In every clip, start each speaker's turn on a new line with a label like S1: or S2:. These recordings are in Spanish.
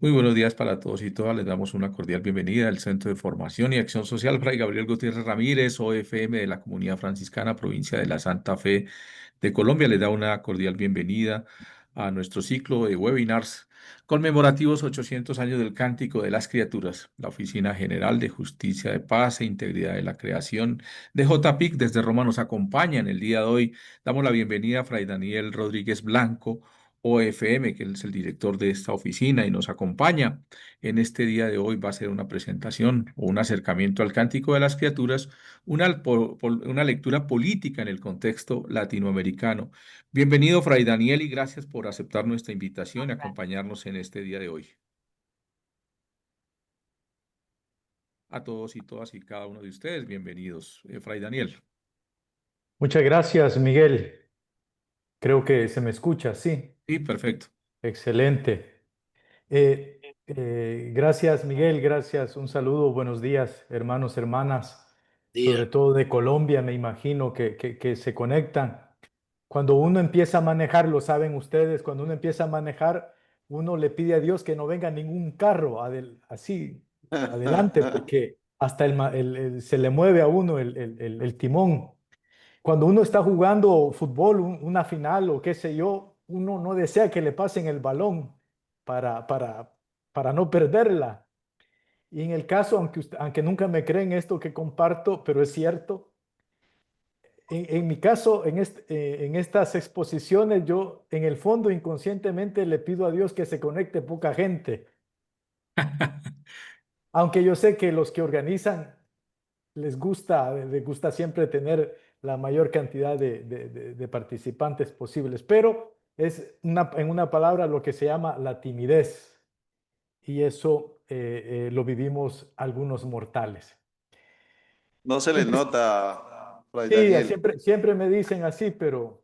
S1: Muy buenos días para todos y todas. Les damos una cordial bienvenida al Centro de Formación y Acción Social Fray Gabriel Gutiérrez Ramírez, OFM de la Comunidad Franciscana, provincia de la Santa Fe de Colombia. Les da una cordial bienvenida a nuestro ciclo de webinars conmemorativos 800 años del Cántico de las Criaturas. La Oficina General de Justicia de Paz e Integridad de la Creación de JPIC desde Roma nos acompaña en el día de hoy. Damos la bienvenida a Fray Daniel Rodríguez Blanco, OFM, que es el director de esta oficina y nos acompaña en este día de hoy. Va a ser una presentación o un acercamiento al Cántico de las Criaturas, una lectura política en el contexto latinoamericano. Bienvenido, Fray Daniel, y gracias por aceptar nuestra invitación y acompañarnos en este día de hoy. A todos y todas y cada uno de ustedes, bienvenidos. Fray Daniel.
S2: Muchas gracias, Miguel. Creo que se me escucha, sí.
S1: Sí, perfecto.
S2: Excelente. Gracias, Miguel. Gracias. Un saludo. Buenos días, hermanos, hermanas,
S3: Día.
S2: sobre todo de Colombia, me imagino que se conectan. Cuando uno empieza a manejar, lo saben ustedes, cuando uno empieza a manejar, uno le pide a Dios que no venga ningún carro así adelante, porque hasta se le mueve a uno el timón. Cuando uno está jugando fútbol, una final o qué sé yo, uno no desea que le pasen el balón para, para, para no perderla. Y en el caso, aunque nunca me creen esto que comparto, pero es cierto, en mi caso, en estas exposiciones, yo en el fondo inconscientemente le pido a Dios que se conecte poca gente, aunque yo sé que los que organizan les gusta siempre tener la mayor cantidad de participantes posibles, pero es en una palabra lo que se llama la timidez y eso lo vivimos algunos mortales.
S3: No se le
S2: Entonces,
S3: nota, Fray
S2: sí,
S3: Daniel.
S2: siempre me dicen así, pero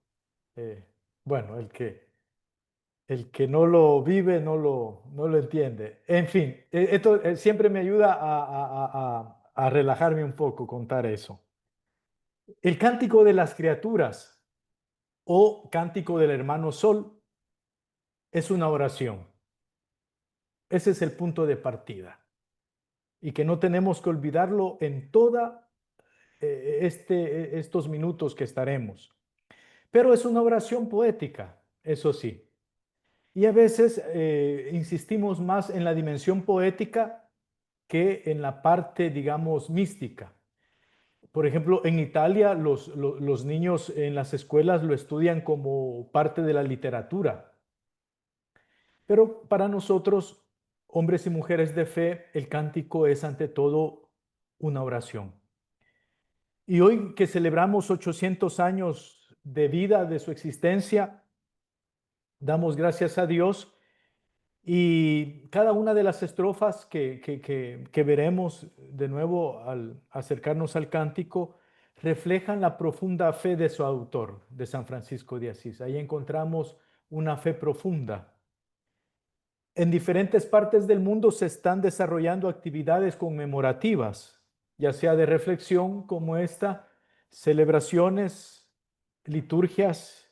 S2: eh, bueno, el que no lo vive no lo entiende. En fin, esto siempre me ayuda a relajarme un poco contar eso. El cántico de las criaturas o cántico del hermano Sol es una oración. Ese es el punto de partida y que no tenemos que olvidarlo en toda estos minutos que estaremos. Pero es una oración poética, eso sí. Y a veces insistimos más en la dimensión poética que en la parte, digamos, mística. Por ejemplo, en Italia los niños en las escuelas lo estudian como parte de la literatura, pero para nosotros, hombres y mujeres de fe, el cántico es ante todo una oración. Y hoy que celebramos 800 años de vida de su existencia, damos gracias a Dios y cada una de las estrofas que veremos de nuevo al acercarnos al cántico reflejan la profunda fe de su autor, de San Francisco de Asís. Ahí encontramos una fe profunda. En diferentes partes del mundo se están desarrollando actividades conmemorativas, ya sea de reflexión como esta, celebraciones, liturgias,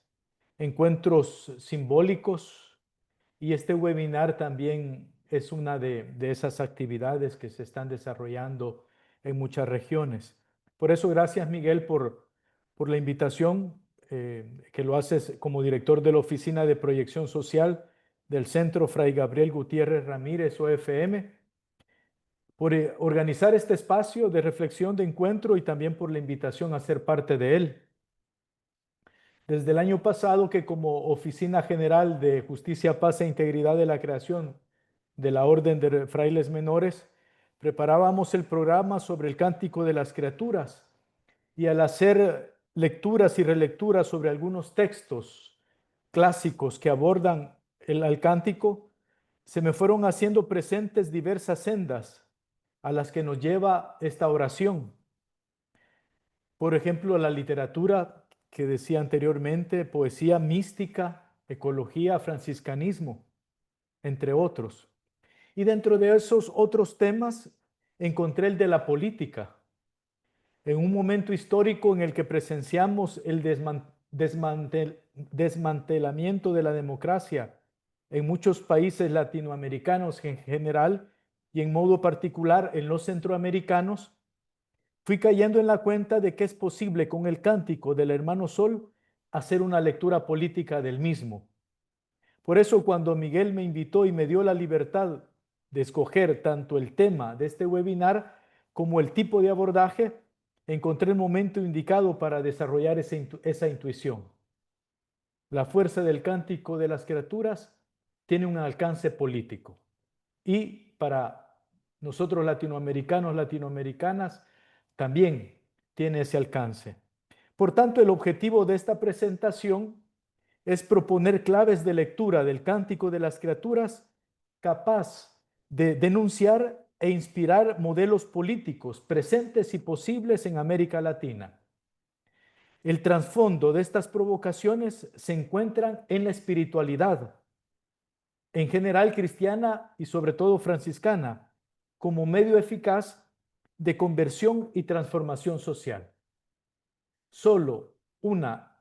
S2: encuentros simbólicos, y este webinar también es una de esas actividades que se están desarrollando en muchas regiones. Por eso, gracias Miguel por la invitación que lo haces como director de la Oficina de Proyección Social del Centro Fray Gabriel Gutiérrez Ramírez, OFM, por organizar este espacio de reflexión, de encuentro y también por la invitación a ser parte de él. Desde el año pasado que como Oficina General de Justicia, Paz e Integridad de la Creación de la Orden de Frailes Menores, preparábamos el programa sobre el Cántico de las Criaturas y al hacer lecturas y relecturas sobre algunos textos clásicos que abordan el cántico, se me fueron haciendo presentes diversas sendas a las que nos lleva esta oración. Por ejemplo, la literatura que decía anteriormente, poesía mística, ecología, franciscanismo, entre otros. Y dentro de esos otros temas encontré el de la política, en un momento histórico en el que presenciamos el desmantelamiento de la democracia en muchos países latinoamericanos en general y en modo particular en los centroamericanos, fui cayendo en la cuenta de que es posible con el cántico del hermano Sol hacer una lectura política del mismo. Por eso cuando Miguel me invitó y me dio la libertad de escoger tanto el tema de este webinar como el tipo de abordaje, encontré el momento indicado para desarrollar esa intuición. La fuerza del cántico de las criaturas tiene un alcance político y para nosotros latinoamericanos, latinoamericanas, también tiene ese alcance. Por tanto, el objetivo de esta presentación es proponer claves de lectura del Cántico de las Criaturas capaz de denunciar e inspirar modelos políticos presentes y posibles en América Latina. El trasfondo de estas provocaciones se encuentran en la espiritualidad, en general cristiana y sobre todo franciscana, como medio eficaz de conversión y transformación social. Solo una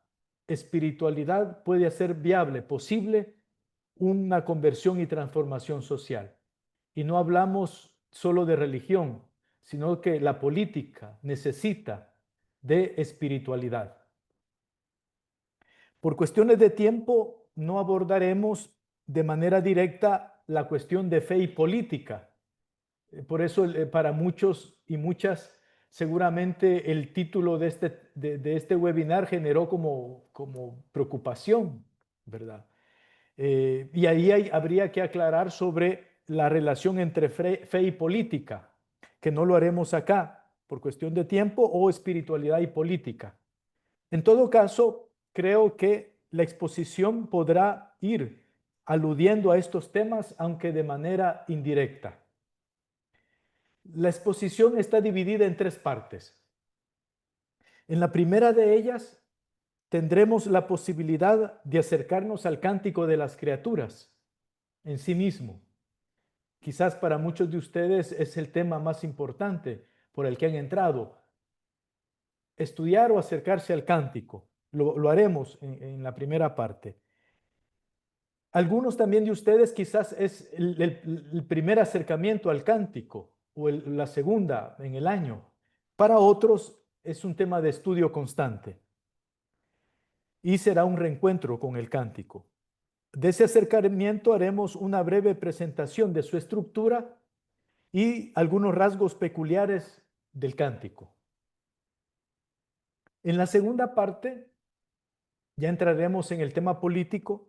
S2: espiritualidad puede hacer viable, posible, una conversión y transformación social. Y no hablamos solo de religión, sino que la política necesita de espiritualidad. Por cuestiones de tiempo, no abordaremos de manera directa la cuestión de fe y política. Por eso, para muchos y muchas, seguramente el título de este webinar generó como preocupación, ¿verdad? Y ahí habría que aclarar sobre la relación entre fe y política, que no lo haremos acá por cuestión de tiempo, o espiritualidad y política. En todo caso, creo que la exposición podrá ir aludiendo a estos temas, aunque de manera indirecta. La exposición está dividida en 3 partes. En la primera de ellas tendremos la posibilidad de acercarnos al cántico de las criaturas en sí mismo. Quizás para muchos de ustedes es el tema más importante por el que han entrado. Estudiar o acercarse al cántico. Lo haremos en la primera parte. Algunos también de ustedes quizás es el primer acercamiento al cántico o la segunda en el año. Para otros es un tema de estudio constante y será un reencuentro con el cántico. De ese acercamiento haremos una breve presentación de su estructura y algunos rasgos peculiares del cántico. En la segunda parte, ya entraremos en el tema político.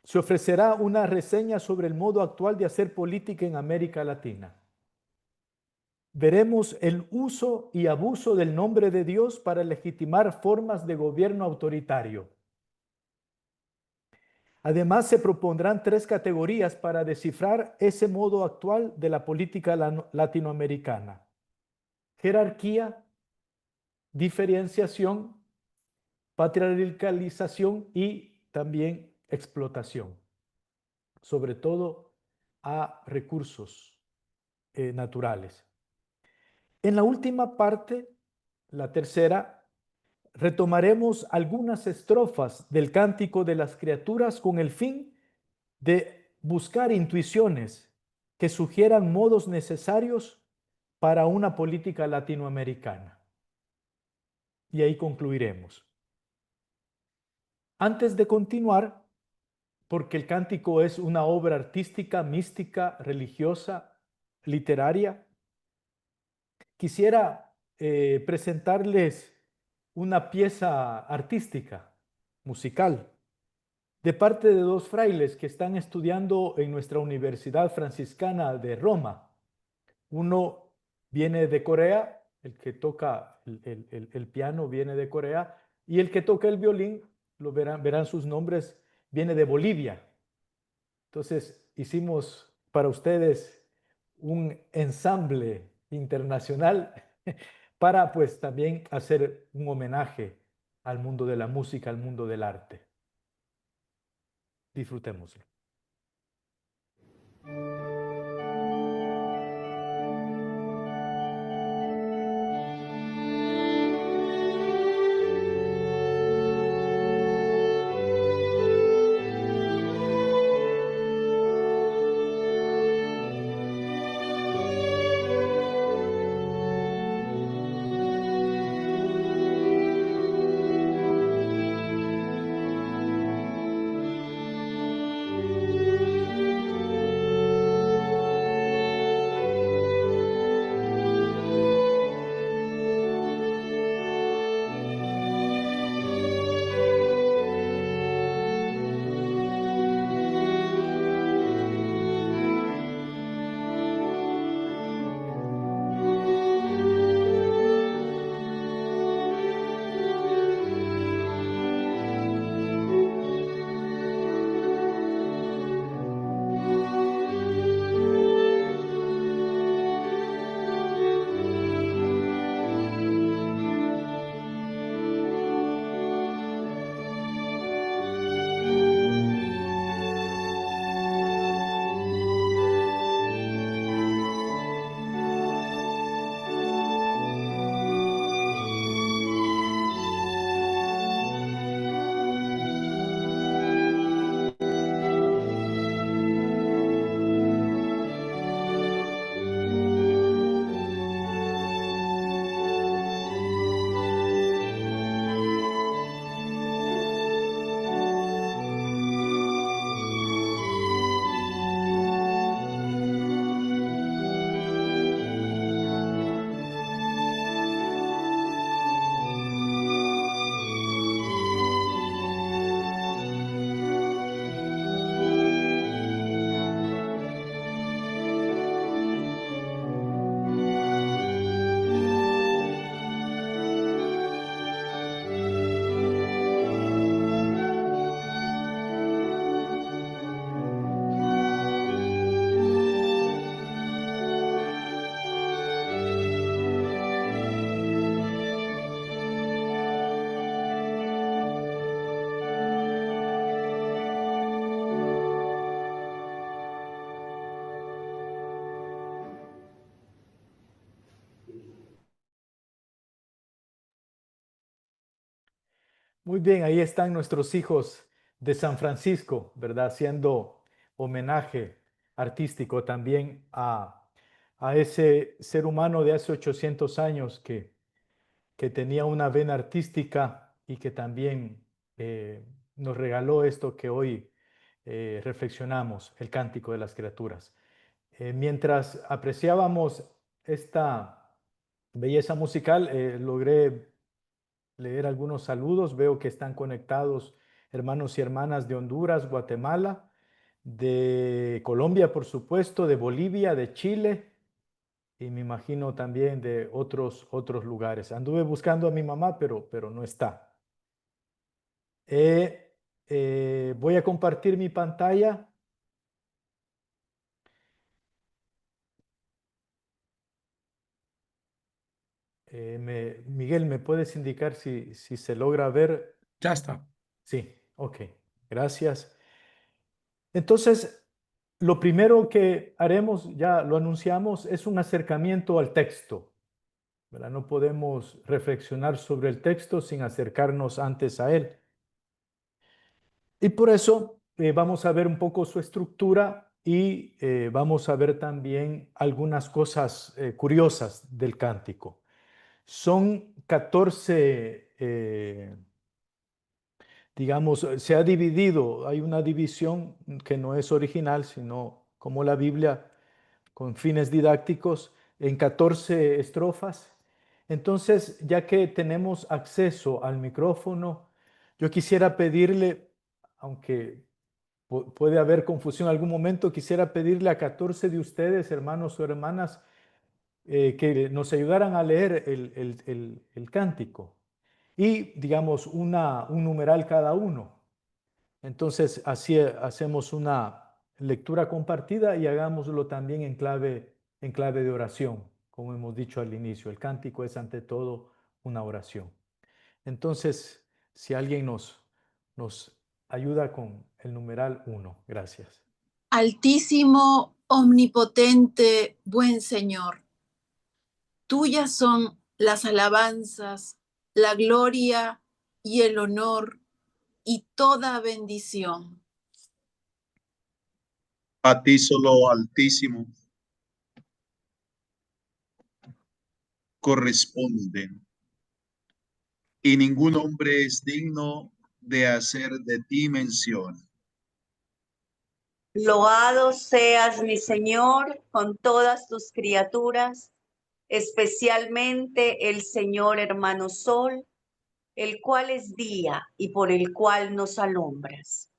S2: Se ofrecerá una reseña sobre el modo actual de hacer política en América Latina. Veremos el uso y abuso del nombre de Dios para legitimar formas de gobierno autoritario. Además, se propondrán 3 categorías para descifrar ese modo actual de la política latinoamericana: jerarquía, diferenciación, patriarcalización y también explotación, sobre todo a recursos naturales. En la última parte, la tercera, retomaremos algunas estrofas del Cántico de las Criaturas con el fin de buscar intuiciones que sugieran modos necesarios para una política latinoamericana. Y ahí concluiremos. Antes de continuar, porque el cántico es una obra artística, mística, religiosa, literaria, quisiera presentarles una pieza artística, musical, de parte de 2 frailes que están estudiando en nuestra Universidad Franciscana de Roma. Uno viene de Corea, el que toca el piano viene de Corea, y el que toca el violín, verán sus nombres, viene de Bolivia. Entonces hicimos para ustedes un ensamble internacional para pues también hacer un homenaje al mundo de la música, al mundo del arte. Disfrutémoslo. Muy bien, ahí están nuestros hijos de San Francisco, ¿verdad? Haciendo homenaje artístico también a ese ser humano de hace 800 años que tenía una vena artística y que también nos regaló esto que hoy reflexionamos, el Cántico de las Criaturas. Mientras apreciábamos esta belleza musical, logré leer algunos saludos. Veo que están conectados hermanos y hermanas de Honduras, Guatemala, de Colombia, por supuesto, de Bolivia, de Chile y me imagino también de otros lugares. Anduve buscando a mi mamá, pero no está. Voy a compartir mi pantalla. Miguel, ¿me puedes indicar si se logra ver?
S1: Ya está.
S2: Sí, ok, gracias. Entonces, lo primero que haremos, ya lo anunciamos, es un acercamiento al texto, ¿verdad? No podemos reflexionar sobre el texto sin acercarnos antes a él. Y por eso vamos a ver un poco su estructura y vamos a ver también algunas cosas curiosas del cántico. Son 14 digamos, se ha dividido, hay una división que no es original, sino como la Biblia, con fines didácticos, en 14 estrofas. Entonces, ya que tenemos acceso al micrófono, yo quisiera pedirle, aunque puede haber confusión en algún momento, quisiera pedirle a 14 de ustedes, hermanos o hermanas, que nos ayudaran a leer el cántico y, digamos, un numeral cada uno. Entonces, así hacemos una lectura compartida y hagámoslo también en clave de oración, como hemos dicho al inicio. El cántico es ante todo una oración. Entonces, si alguien nos ayuda con el numeral 1, gracias.
S4: Altísimo, omnipotente, buen Señor, tuyas son las alabanzas, la gloria y el honor y toda bendición.
S3: A ti solo Altísimo corresponde, y ningún hombre es digno de hacer de ti mención.
S5: Loado seas, mi Señor, con todas tus criaturas, especialmente el Señor hermano Sol, el cual es día y por el cual nos alumbras.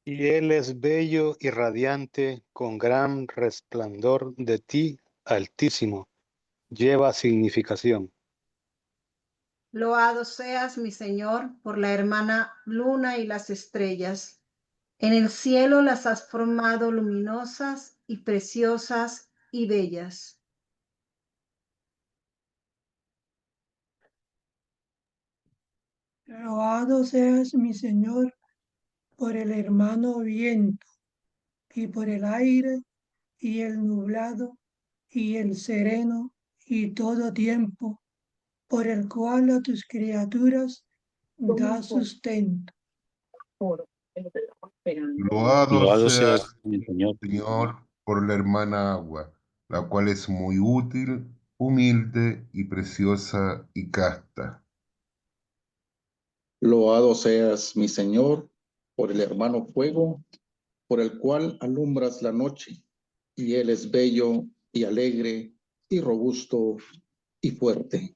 S6: Y él es bello y radiante, con gran resplandor de ti, Altísimo. Lleva significación.
S7: Loado seas, mi Señor, por la hermana luna y las estrellas. En el cielo las has formado luminosas y preciosas y bellas.
S8: Loado seas, mi Señor, por el hermano viento, y por el aire, y el nublado, y el sereno, y todo tiempo, por el cual a tus criaturas da sustento.
S9: Loado seas, mi Señor, por la hermana agua, la cual es muy útil, humilde y preciosa y casta.
S10: Loado seas, mi Señor, por el hermano fuego, por el cual alumbras la noche, y él es bello y alegre y robusto y fuerte.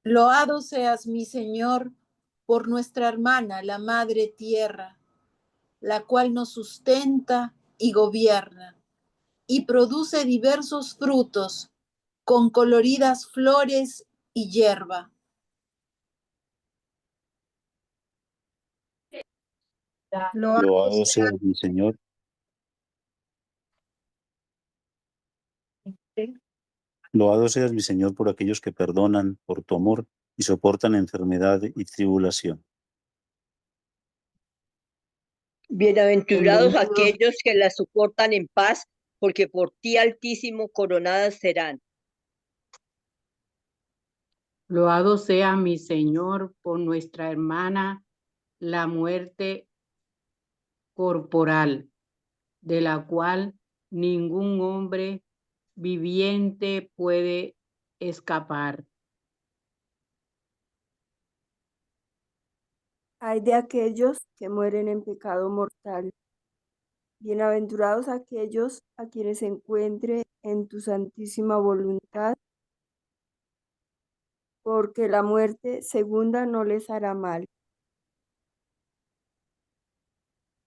S4: Loado seas, mi Señor, por nuestra hermana, la Madre Tierra, la cual nos sustenta y gobierna, y produce diversos frutos, con coloridas flores y hierba.
S8: Loado
S9: seas, mi Señor. Loado seas, mi Señor, por aquellos que perdonan por tu amor y soportan enfermedad y tribulación.
S11: Bienaventurados aquellos que la soportan en paz, porque por ti, Altísimo, coronadas serán.
S12: Loado sea mi Señor por nuestra hermana, la muerte corporal, de la cual ningún hombre viviente puede escapar.
S13: Ay de aquellos que mueren en pecado mortal. Bienaventurados aquellos a quienes encuentre en tu santísima voluntad, porque la muerte segunda no les hará mal.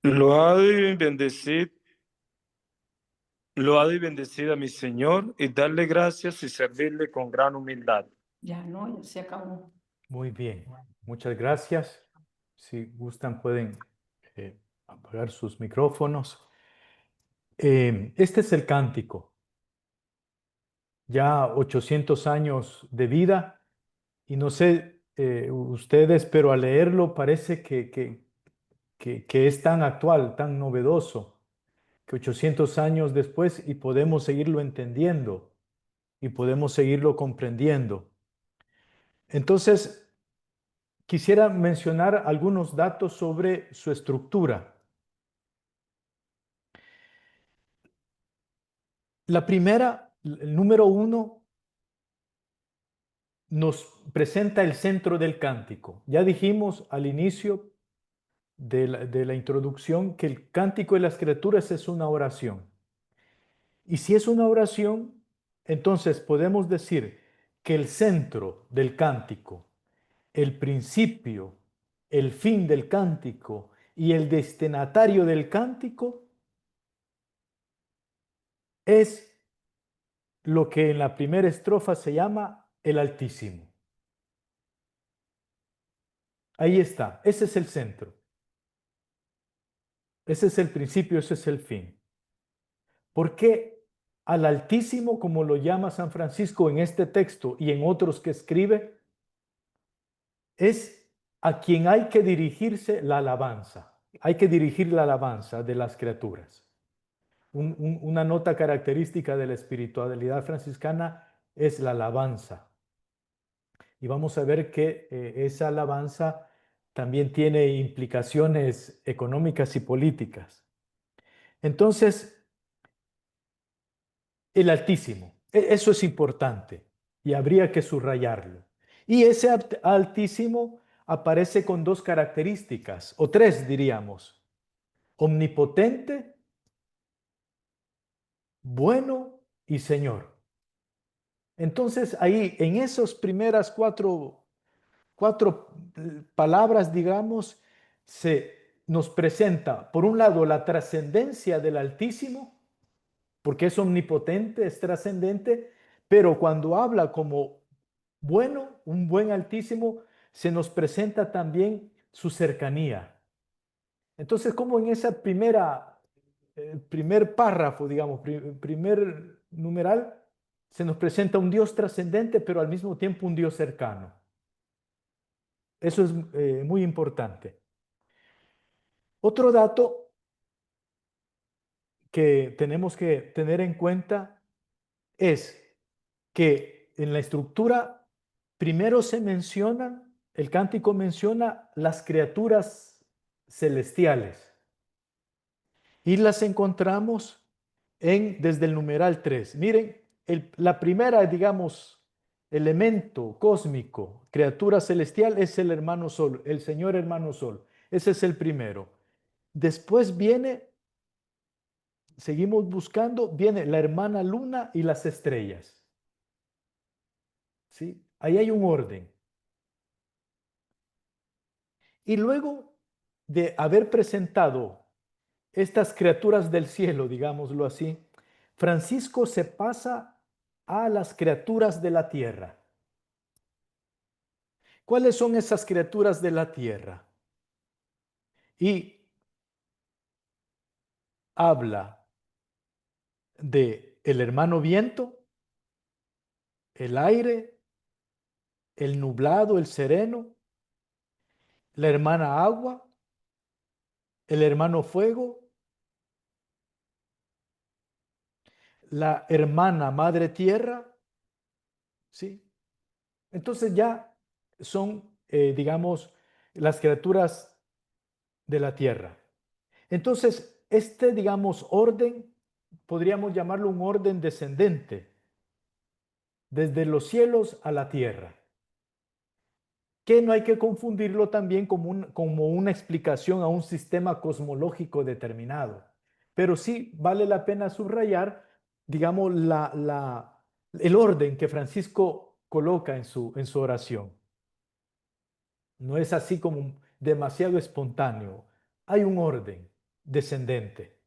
S14: Loado y bendecid a mi Señor y darle gracias y servirle con gran humildad.
S12: Ya no, ya se acabó.
S2: Muy bien, muchas gracias. Si gustan pueden apagar sus micrófonos. Este es el cántico. Ya 800 años de vida y no sé ustedes, pero al leerlo parece que es tan actual, tan novedoso, que 800 años después y podemos seguirlo entendiendo y podemos seguirlo comprendiendo. Entonces, quisiera mencionar algunos datos sobre su estructura. La primera, el número 1, nos presenta el centro del cántico. Ya dijimos al inicio de la introducción que el cántico de las criaturas es una oración. Y si es una oración, entonces podemos decir que el centro del cántico, el principio, el fin del cántico y el destinatario del cántico es lo que en la primera estrofa se llama el Altísimo. Ahí está, ese es el centro. Ese es el principio, ese es el fin. ¿Por qué al Altísimo, como lo llama San Francisco en este texto y en otros que escribe, es a quien hay que dirigirse la alabanza? Hay que dirigir la alabanza de las criaturas. Una nota característica de la espiritualidad franciscana es la alabanza. Y vamos a ver que esa alabanza también tiene implicaciones económicas y políticas. Entonces, el Altísimo, eso es importante y habría que subrayarlo. Y ese Altísimo aparece con dos características, o tres diríamos: omnipotente, bueno y Señor. Entonces ahí, en esas primeras cuatro palabras, digamos, se nos presenta, por un lado, la trascendencia del Altísimo, porque es omnipotente, es trascendente, pero cuando habla como bueno, un buen Altísimo, se nos presenta también su cercanía. Entonces, como en esa primer párrafo, digamos, primer numeral, se nos presenta un Dios trascendente, pero al mismo tiempo un Dios cercano. Eso es muy importante. Otro dato que tenemos que tener en cuenta es que en la estructura primero se mencionan, el cántico menciona las criaturas celestiales y las encontramos desde el numeral 3. Miren, la primera, digamos, elemento cósmico, criatura celestial, es el hermano Sol, el Señor hermano Sol. Ese es el primero. Después viene, seguimos buscando, viene la hermana Luna y las estrellas. ¿Sí? Ahí hay un orden. Y luego de haber presentado estas criaturas del cielo, digámoslo así, Francisco se pasa a las criaturas de la tierra. ¿Cuáles son esas criaturas de la tierra? Y habla de el hermano viento, el aire, el nublado, el sereno, la hermana agua, el hermano fuego, la hermana madre tierra, ¿sí? Entonces ya son, digamos, las criaturas de la tierra. Entonces, digamos, orden, podríamos llamarlo un orden descendente, desde los cielos a la tierra, que no hay que confundirlo también como una explicación a un sistema cosmológico determinado, pero sí vale la pena subrayar, digamos, el orden que Francisco coloca en su oración. No es así como demasiado espontáneo. Hay un orden descendente.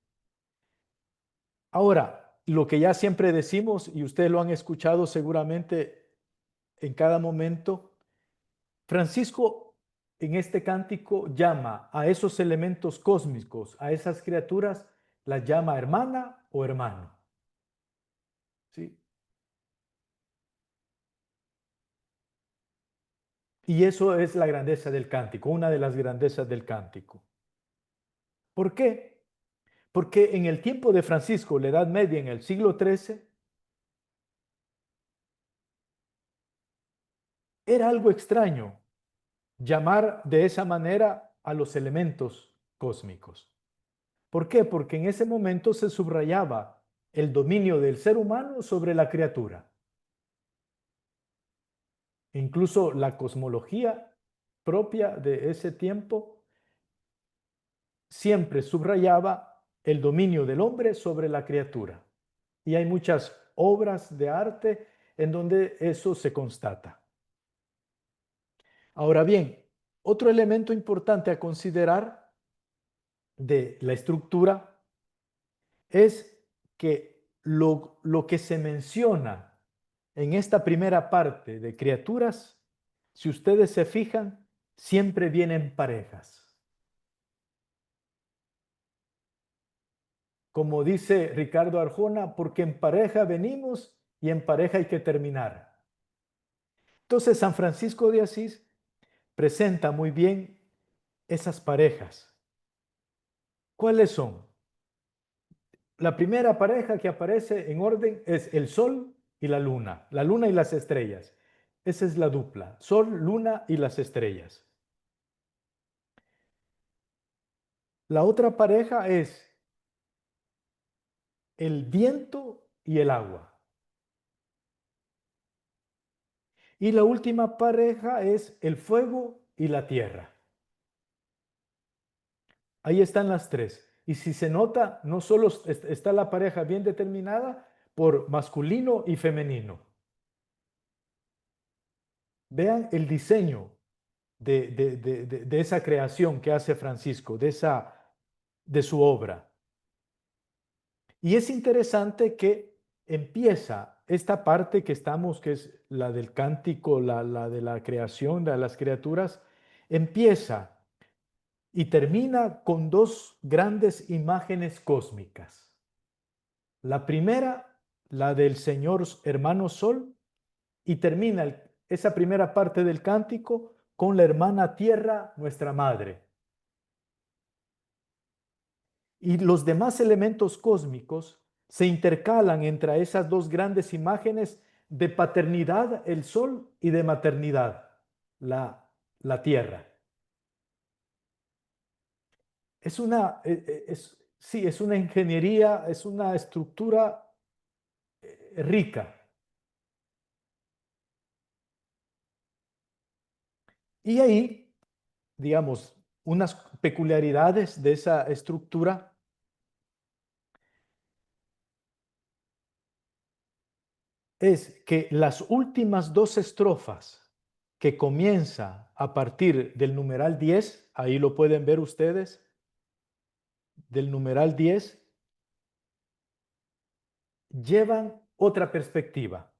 S2: Ahora, lo que ya siempre decimos, y ustedes lo han escuchado seguramente en cada momento, Francisco en este cántico llama a esos elementos cósmicos, a esas criaturas, las llama hermana o hermano. ¿Sí? Y eso es la grandeza del cántico, una de las grandezas del cántico. ¿Por qué? Porque en el tiempo de Francisco, la Edad Media, en el siglo XIII, era algo extraño llamar de esa manera a los elementos cósmicos. ¿Por qué? Porque en ese momento se subrayaba el dominio del ser humano sobre la criatura. Incluso la cosmología propia de ese tiempo siempre subrayaba el dominio del hombre sobre la criatura. Y hay muchas obras de arte en donde eso se constata. Ahora bien, otro elemento importante a considerar de la estructura es que lo que se menciona en esta primera parte de criaturas, si ustedes se fijan, siempre vienen parejas. Como dice Ricardo Arjona, porque en pareja venimos y en pareja hay que terminar. Entonces, San Francisco de Asís presenta muy bien esas parejas. ¿Cuáles son? La primera pareja que aparece en orden es el Sol y la Luna y las estrellas. Esa es la dupla, Sol, Luna y las estrellas. La otra pareja es el viento y el agua. Y la última pareja es el fuego y la tierra. Ahí están las tres. Y si se nota, no solo está la pareja bien determinada por masculino y femenino. Vean el diseño de esa creación que hace Francisco, de su obra. Y es interesante que empieza esta parte que es la del cántico, la de la creación de las criaturas, empieza y termina con dos grandes imágenes cósmicas. La primera, la del Señor hermano Sol, y termina esa primera parte del cántico con la hermana Tierra, nuestra madre. Y los demás elementos cósmicos se intercalan entre esas dos grandes imágenes de paternidad, el Sol, y de maternidad, la Tierra. Es una ingeniería, es una estructura rica. Y ahí, digamos, unas peculiaridades de esa estructura es que las últimas dos estrofas que comienza a partir del numeral 10, ahí lo pueden ver ustedes, del numeral 10, llevan otra perspectiva,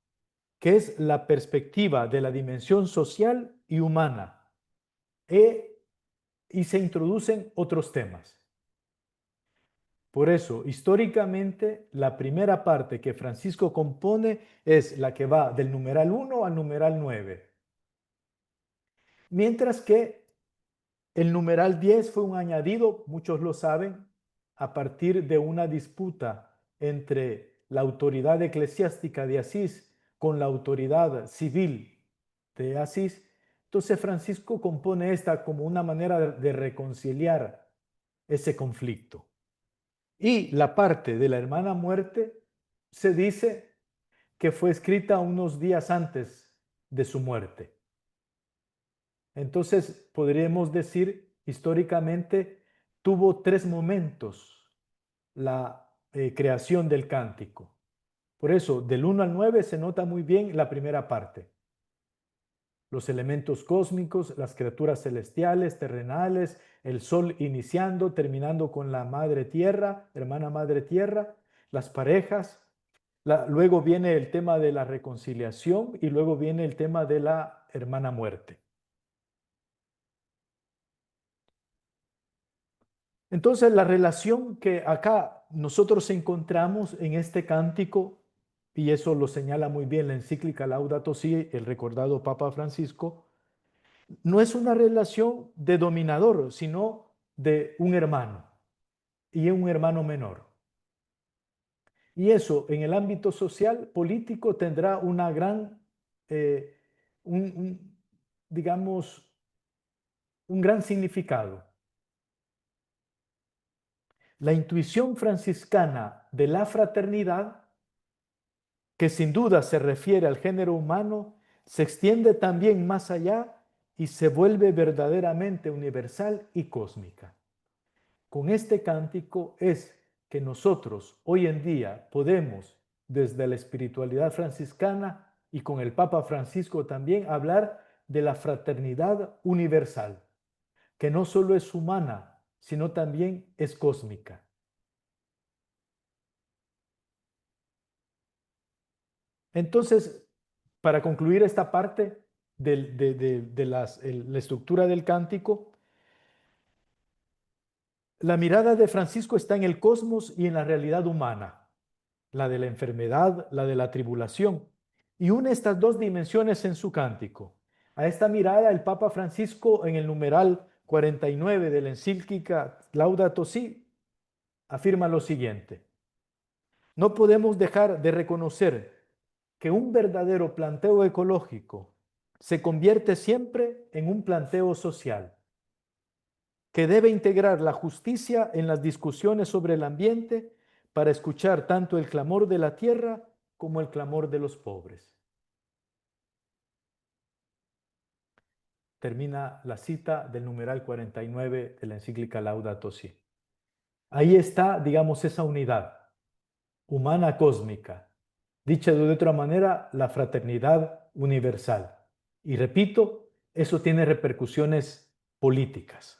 S2: que es la perspectiva de la dimensión social y humana, y se introducen otros temas. Por eso, históricamente, la primera parte que Francisco compone es la que va del numeral 1 al numeral 9. Mientras que El numeral 10 fue un añadido, muchos lo saben, a partir de una disputa entre la autoridad eclesiástica de Asís con la autoridad civil de Asís. Entonces Francisco compone esta como una manera de reconciliar ese conflicto. Y la parte de la hermana muerte se dice que fue escrita unos días antes de su muerte. Entonces podríamos decir históricamente tuvo 3 momentos la creación del cántico. Por eso del 1 al 9 se nota muy bien la primera parte. Los elementos cósmicos, las criaturas celestiales, terrenales, el sol iniciando, terminando con la madre tierra, hermana madre tierra, las parejas. Luego viene el tema de la reconciliación y luego viene el tema de la hermana muerte. Entonces la relación que acá nosotros encontramos en este cántico, y eso lo señala muy bien la encíclica Laudato Si, el recordado Papa Francisco, no es una relación de dominador, sino de un hermano y un hermano menor. Y eso en el ámbito social, político, tendrá una gran, digamos, un gran significado. La intuición franciscana de la fraternidad, que sin duda se refiere al género humano, se extiende también más allá y se vuelve verdaderamente universal y cósmica. Con este cántico es que nosotros hoy en día podemos, desde la espiritualidad franciscana y con el Papa Francisco también, hablar de la fraternidad universal, que no solo es humana, sino también es cósmica. Entonces, para concluir esta parte de la estructura del cántico, la mirada de Francisco está en el cosmos y en la realidad humana, la de la enfermedad, la de la tribulación, y une estas 2 dimensiones en su cántico. A esta mirada el Papa Francisco en el numeral 49 de la encíclica Laudato Si afirma lo siguiente: no podemos dejar de reconocer que un verdadero planteo ecológico se convierte siempre en un planteo social, que debe integrar la justicia en las discusiones sobre el ambiente para escuchar tanto el clamor de la tierra como el clamor de los pobres. Termina la cita del numeral 49 de la encíclica Laudato Si. Ahí está, digamos, esa unidad humana cósmica. Dicha de otra manera, la fraternidad universal. Y repito, eso tiene repercusiones políticas.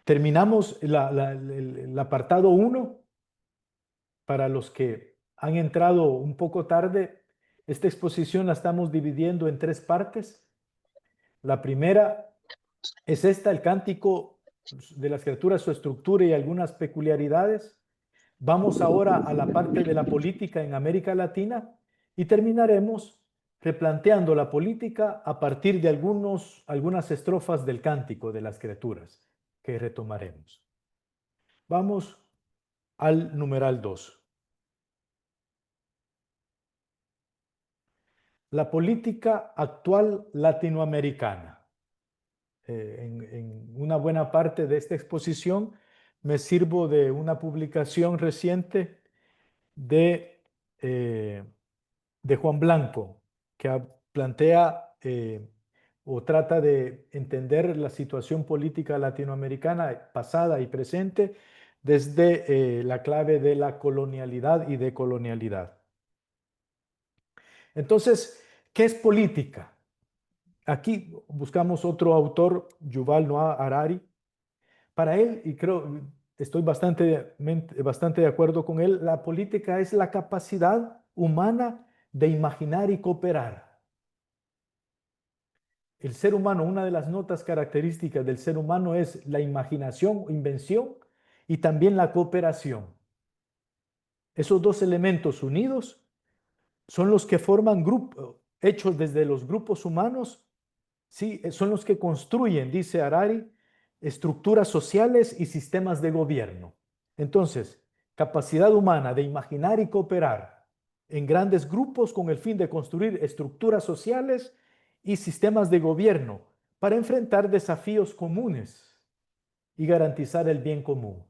S2: Terminamos el apartado 1. Para los que han entrado un poco tarde, esta exposición la estamos dividiendo en 3 partes. La primera es esta, el cántico de las criaturas, su estructura y algunas peculiaridades. Vamos ahora a la parte de la política en América Latina y terminaremos replanteando la política a partir de algunas estrofas del cántico de las criaturas que retomaremos. Vamos al numeral 2. La política actual latinoamericana. En una buena parte de esta exposición me sirvo de una publicación reciente de Juan Blanco, que plantea o trata de entender la situación política latinoamericana pasada y presente desde la clave de la colonialidad y decolonialidad. Entonces, ¿qué es política? Aquí buscamos otro autor, Yuval Noah Harari. Para él, y creo, estoy bastante de acuerdo con él, la política es la capacidad humana de imaginar y cooperar. El ser humano, una de las notas características del ser humano es la imaginación, invención y también la cooperación. Esos 2 elementos unidos son los que forman grupos, hechos desde los grupos humanos, ¿sí? Son los que construyen, dice Harari, estructuras sociales y sistemas de gobierno. Entonces, capacidad humana de imaginar y cooperar en grandes grupos con el fin de construir estructuras sociales y sistemas de gobierno para enfrentar desafíos comunes y garantizar el bien común.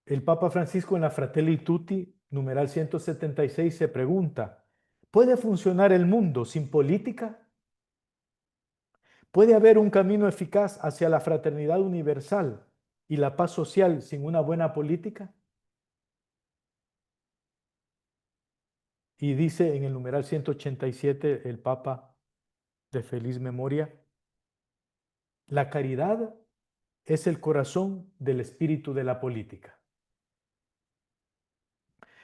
S2: El Papa Francisco en la Fratelli Tutti, numeral 176, se pregunta, ¿puede funcionar el mundo sin política? ¿Puede haber un camino eficaz hacia la fraternidad universal y la paz social sin una buena política? Y dice en el numeral 187 el Papa de feliz memoria, la caridad es el corazón del espíritu de la política.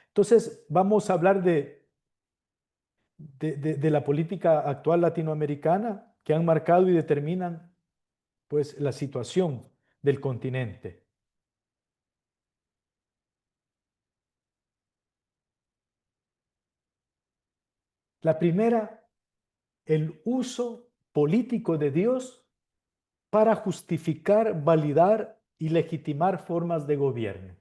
S2: Entonces, vamos a hablar de la política actual latinoamericana que han marcado y determinan pues la situación del continente. La primera, el uso político de Dios para justificar, validar y legitimar formas de gobierno.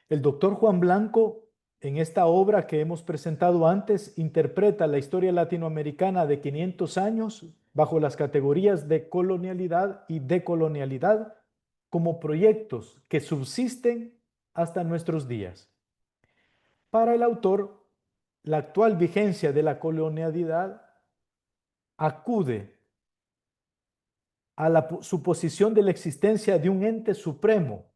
S2: El doctor Juan Blanco, en esta obra que hemos presentado antes, interpreta la historia latinoamericana de 500 años bajo las categorías de colonialidad y decolonialidad como proyectos que subsisten hasta nuestros días. Para el autor, la actual vigencia de la colonialidad acude a la suposición de la existencia de un ente supremo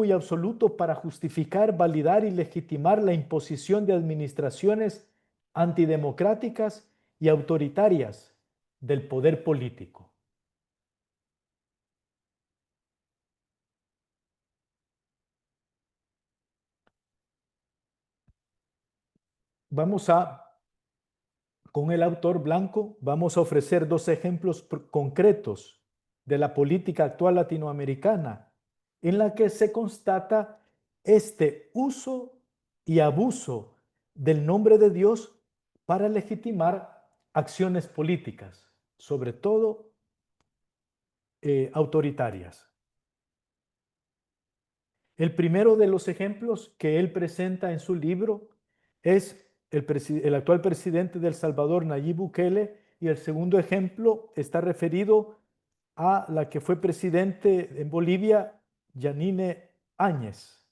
S2: y absoluto para justificar, validar y legitimar la imposición de administraciones antidemocráticas y autoritarias del poder político. Con el autor Blanco, vamos a ofrecer dos ejemplos concretos de la política actual latinoamericana en la que se constata este uso y abuso del nombre de Dios para legitimar acciones políticas, sobre todo autoritarias. El primero de los ejemplos que él presenta en su libro es el actual presidente de El Salvador, Nayib Bukele, y el segundo ejemplo está referido a la que fue presidente en Bolivia, Yanine Áñez.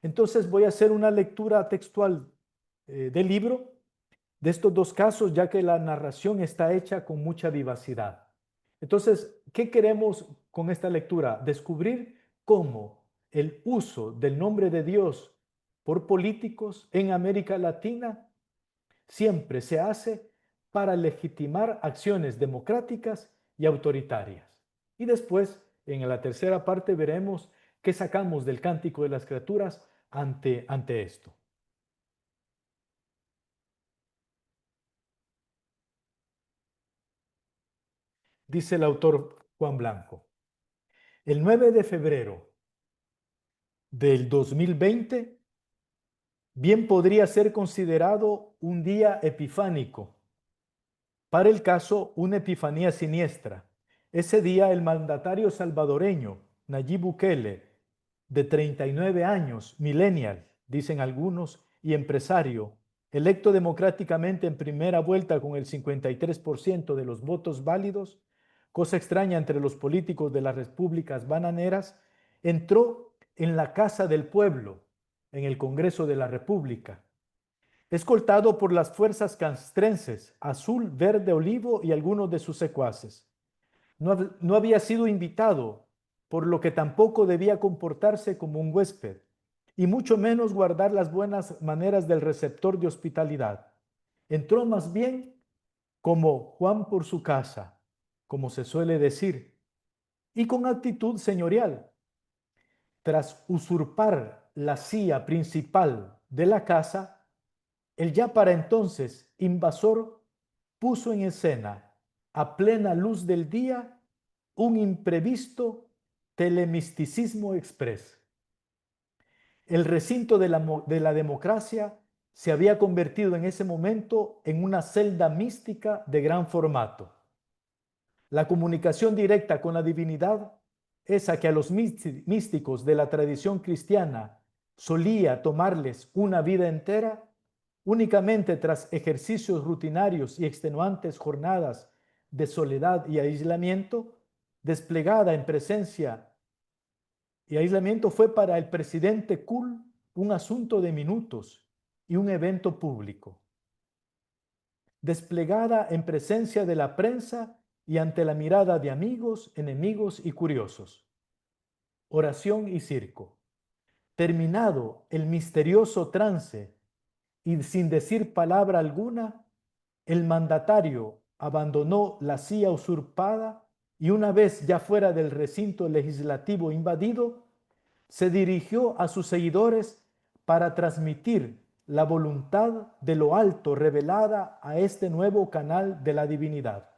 S2: Entonces voy a hacer una lectura textual del libro de estos dos casos, ya que la narración está hecha con mucha vivacidad. Entonces, ¿qué queremos con esta lectura? Descubrir cómo el uso del nombre de Dios por políticos en América Latina siempre se hace para legitimar acciones democráticas y autoritarias. Y después, en la tercera parte, veremos qué sacamos del Cántico de las Criaturas ante esto. Dice el autor Juan Blanco, el 9 de febrero del 2020 bien podría ser considerado un día epifánico. Para el caso, una epifanía siniestra. Ese día el mandatario salvadoreño, Nayib Bukele, de 39 años, millennial, dicen algunos, y empresario, electo democráticamente en primera vuelta con el 53% de los votos válidos, cosa extraña entre los políticos de las repúblicas bananeras, entró en la Casa del Pueblo, en el Congreso de la República, escoltado por las fuerzas castrenses, azul, verde, olivo y algunos de sus secuaces. No había sido invitado, por lo que tampoco debía comportarse como un huésped, y mucho menos guardar las buenas maneras del receptor de hospitalidad. Entró más bien como Juan por su casa, como se suele decir, y con actitud señorial. Tras usurpar la silla principal de la casa, el ya para entonces invasor puso en escena, a plena luz del día, un imprevisto telemisticismo express. El recinto de la democracia se había convertido en ese momento en una celda mística de gran formato. La comunicación directa con la divinidad, esa que a los místicos de la tradición cristiana solía tomarles una vida entera, únicamente tras ejercicios rutinarios y extenuantes jornadas de soledad y aislamiento, desplegada en presencia y aislamiento, fue para el presidente Kuhl un asunto de minutos y un evento público. Desplegada en presencia de la prensa y ante la mirada de amigos, enemigos y curiosos. Oración y circo. Terminado el misterioso trance y sin decir palabra alguna, el mandatario abandonó la silla usurpada y una vez ya fuera del recinto legislativo invadido, se dirigió a sus seguidores para transmitir la voluntad de lo alto revelada a este nuevo canal de la divinidad.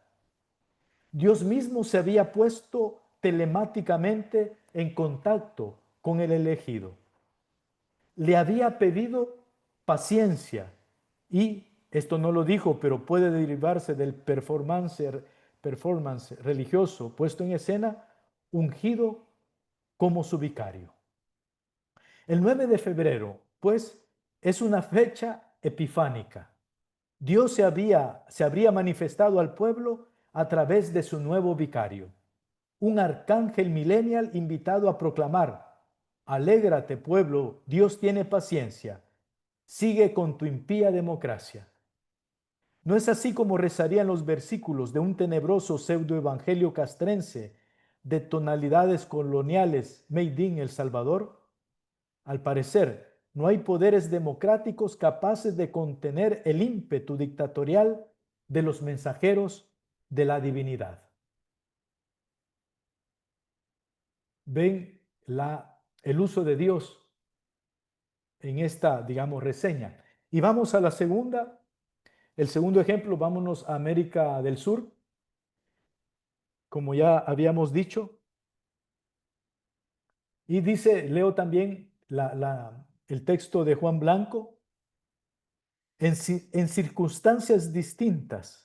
S2: Dios mismo se había puesto telemáticamente en contacto con el elegido. Le había pedido paciencia y, esto no lo dijo, pero puede derivarse del performance religioso puesto en escena, ungido como su vicario. El 9 de febrero, pues, es una fecha epifánica. Dios se habría manifestado al pueblo a través de su nuevo vicario, un arcángel millennial invitado a proclamar: alégrate, pueblo, Dios tiene paciencia, sigue con tu impía democracia. ¿No es así como rezarían los versículos de un tenebroso pseudoevangelio castrense de tonalidades coloniales made in El Salvador? Al parecer, no hay poderes democráticos capaces de contener el ímpetu dictatorial de los mensajeros de la divinidad. Ven el uso de Dios en esta, digamos, reseña. Y vamos a la segunda, el segundo ejemplo, vámonos a América del Sur. Como ya habíamos dicho. Y dice, leo también el texto de Juan Blanco. En circunstancias distintas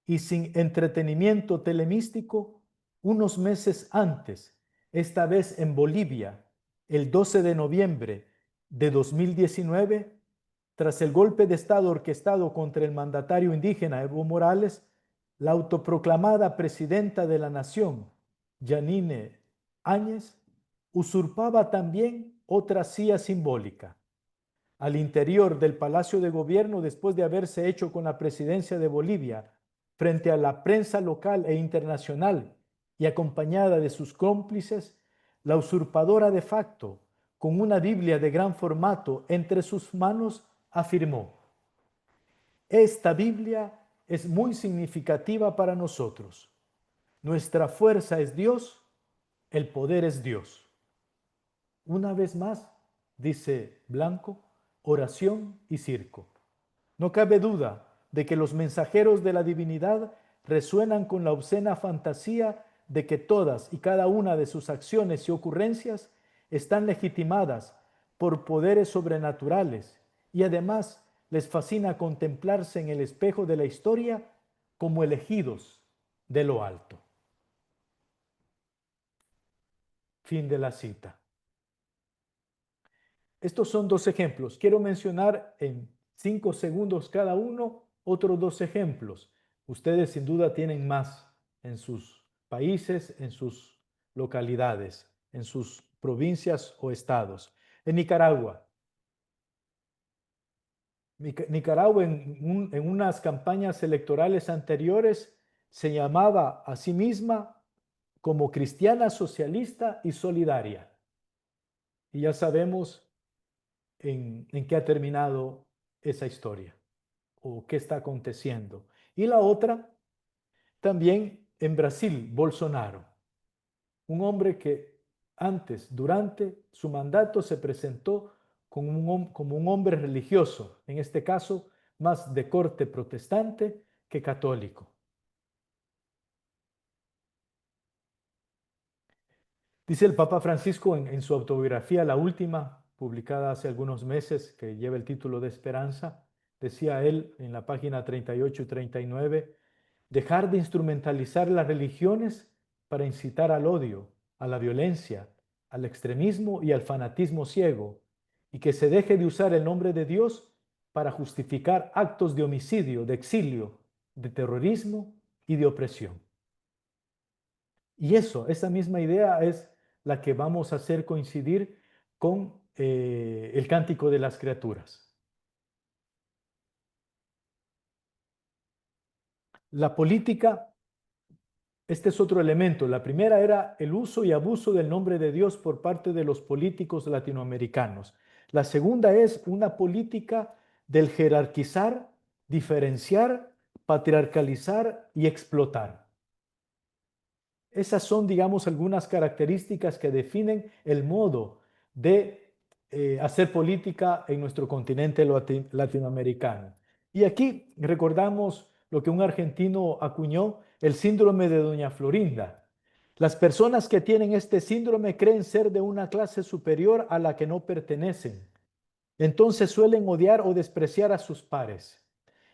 S2: y sin entretenimiento telemístico, unos meses antes, esta vez en Bolivia, el 12 de noviembre de 2019, tras el golpe de Estado orquestado contra el mandatario indígena Evo Morales, la autoproclamada presidenta de la nación, Yanine Áñez, usurpaba también otra silla simbólica. Al interior del Palacio de Gobierno, después de haberse hecho con la presidencia de Bolivia, frente a la prensa local e internacional y acompañada de sus cómplices, la usurpadora de facto, con una Biblia de gran formato entre sus manos, afirmó: esta Biblia es muy significativa para nosotros. Nuestra fuerza es Dios, el poder es Dios. Una vez más, dice Blanco, oración y circo. No cabe duda de que los mensajeros de la divinidad resuenan con la obscena fantasía de que todas y cada una de sus acciones y ocurrencias están legitimadas por poderes sobrenaturales y además les fascina contemplarse en el espejo de la historia como elegidos de lo alto. Fin de la cita. Estos son dos ejemplos. Quiero mencionar en 5 segundos cada uno otros 2 ejemplos. Ustedes sin duda tienen más en sus países, en sus localidades, en sus provincias o estados. En Nicaragua. Nicaragua en unas campañas electorales anteriores se llamaba a sí misma como cristiana, socialista y solidaria. Y ya sabemos en qué ha terminado esa historia o qué está aconteciendo. Y la otra, también en Brasil, Bolsonaro, un hombre que antes, durante su mandato, se presentó como un hombre religioso, en este caso, más de corte protestante que católico. Dice el Papa Francisco en su autobiografía, la última, publicada hace algunos meses, que lleva el título de Esperanza, decía él en la página 38 y 39, dejar de instrumentalizar las religiones para incitar al odio, a la violencia, al extremismo y al fanatismo ciego, y que se deje de usar el nombre de Dios para justificar actos de homicidio, de exilio, de terrorismo y de opresión. Y esa misma idea es la que vamos a hacer coincidir con el Cántico de las Criaturas. La política, este es otro elemento. La primera era el uso y abuso del nombre de Dios por parte de los políticos latinoamericanos. La segunda es una política del jerarquizar, diferenciar, patriarcalizar y explotar. Esas son, digamos, algunas características que definen el modo de hacer política en nuestro continente latinoamericano. Y aquí recordamos lo que un argentino acuñó, el síndrome de Doña Florinda. Las personas que tienen este síndrome creen ser de una clase superior a la que no pertenecen. Entonces suelen odiar o despreciar a sus pares,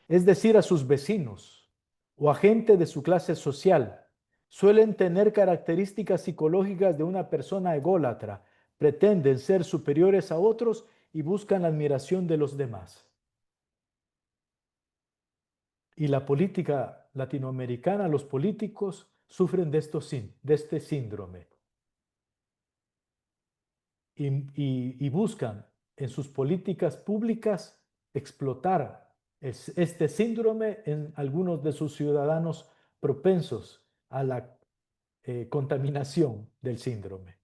S2: es decir, a sus vecinos o a gente de su clase social. Suelen tener características psicológicas de una persona ególatra, pretenden ser superiores a otros y buscan la admiración de los demás. Y la política latinoamericana, los políticos sufren de este síndrome. Y buscan en sus políticas públicas explotar este síndrome en algunos de sus ciudadanos propensos a la contaminación del síndrome.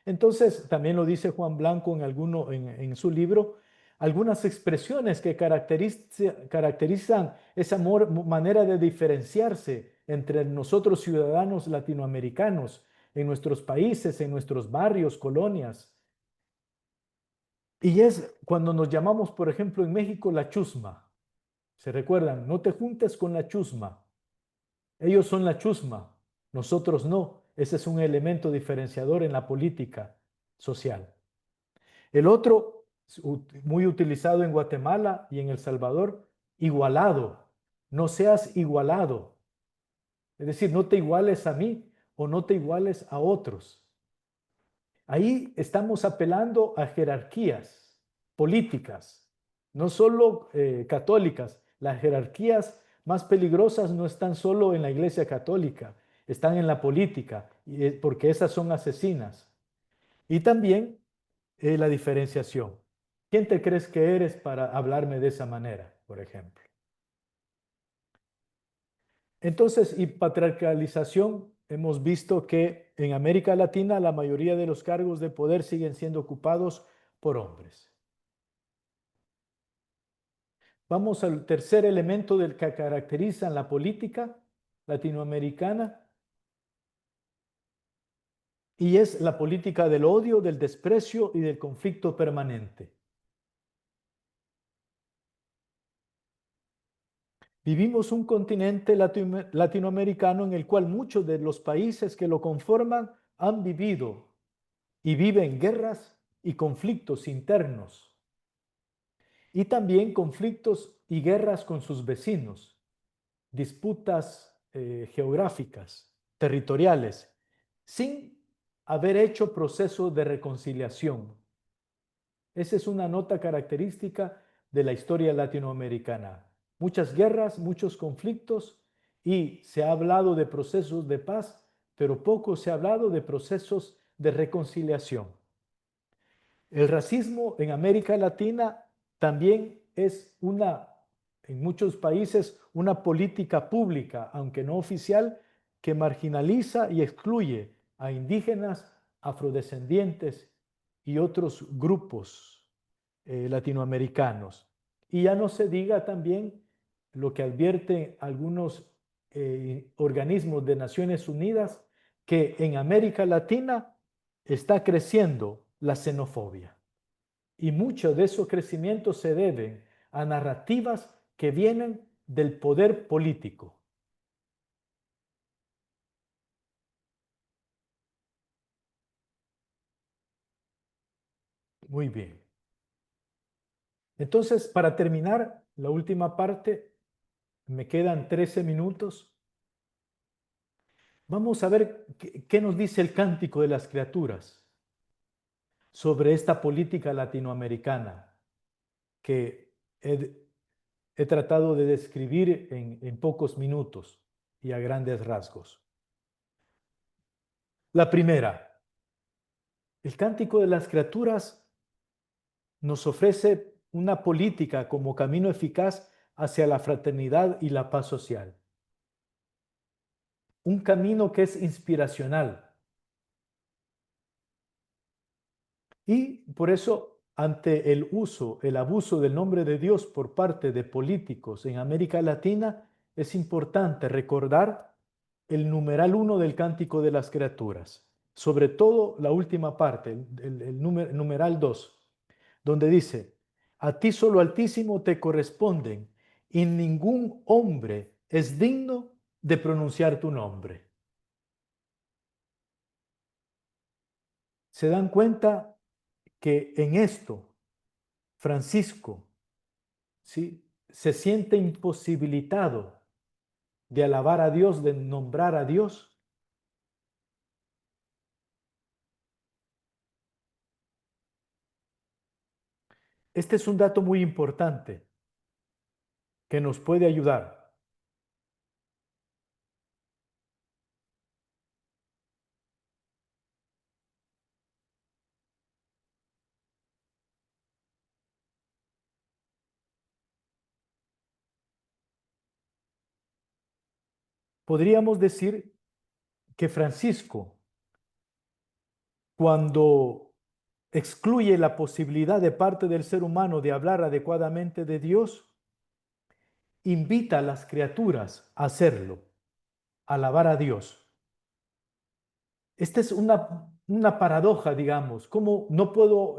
S2: Entonces, también lo dice Juan Blanco en su libro, algunas expresiones que caracterizan esa manera de diferenciarse entre nosotros ciudadanos latinoamericanos, en nuestros países, en nuestros barrios, colonias. Y es cuando nos llamamos, por ejemplo, en México, la chusma. ¿Se recuerdan? No te juntes con la chusma. Ellos son la chusma, nosotros no. Ese es un elemento diferenciador en la política social. El otro, muy utilizado en Guatemala y en El Salvador, igualado. No seas igualado. Es decir, no te iguales a mí o no te iguales a otros. Ahí estamos apelando a jerarquías políticas, no solo católicas. Las jerarquías más peligrosas no están solo en la Iglesia Católica, están en la política, porque esas son asesinas. Y también la diferenciación. ¿Quién te crees que eres para hablarme de esa manera, por ejemplo? Entonces, y patriarcalización, hemos visto que en América Latina la mayoría de los cargos de poder siguen siendo ocupados por hombres. Vamos al tercer elemento del que caracteriza la política latinoamericana, y es la política del odio, del desprecio y del conflicto permanente. Vivimos un continente latinoamericano en el cual muchos de los países que lo conforman han vivido y viven guerras y conflictos internos, y también conflictos y guerras con sus vecinos, disputas geográficas, territoriales, sin haber hecho procesos de reconciliación. Esa es una nota característica de la historia latinoamericana. Muchas guerras, muchos conflictos, y se ha hablado de procesos de paz, pero poco se ha hablado de procesos de reconciliación. El racismo en América Latina también es en muchos países, una política pública, aunque no oficial, que marginaliza y excluye a indígenas, afrodescendientes y otros grupos latinoamericanos. Y ya no se diga también lo que advierten algunos organismos de Naciones Unidas, que en América Latina está creciendo la xenofobia. Y mucho de esos crecimientos se deben a narrativas que vienen del poder político. Muy bien. Entonces, para terminar la última parte, me quedan 13 minutos. Vamos a ver qué nos dice el Cántico de las Criaturas sobre esta política latinoamericana que he tratado de describir en pocos minutos y a grandes rasgos. La primera, el Cántico de las Criaturas nos ofrece una política como camino eficaz hacia la fraternidad y la paz social. Un camino que es inspiracional. Y por eso, ante el abuso del nombre de Dios por parte de políticos en América Latina, es importante recordar el numeral 1 del Cántico de las Criaturas, sobre todo la última parte, el numeral 2, donde dice: a ti solo Altísimo te corresponden, y ningún hombre es digno de pronunciar tu nombre. ¿Se dan cuenta que en esto Francisco, ¿sí?, se siente imposibilitado de alabar a Dios, de nombrar a Dios? Este es un dato muy importante que nos puede ayudar. Podríamos decir que Francisco, cuando excluye la posibilidad de parte del ser humano de hablar adecuadamente de Dios, invita a las criaturas a hacerlo, a alabar a Dios. Esta es una paradoja, digamos. ¿Cómo no puedo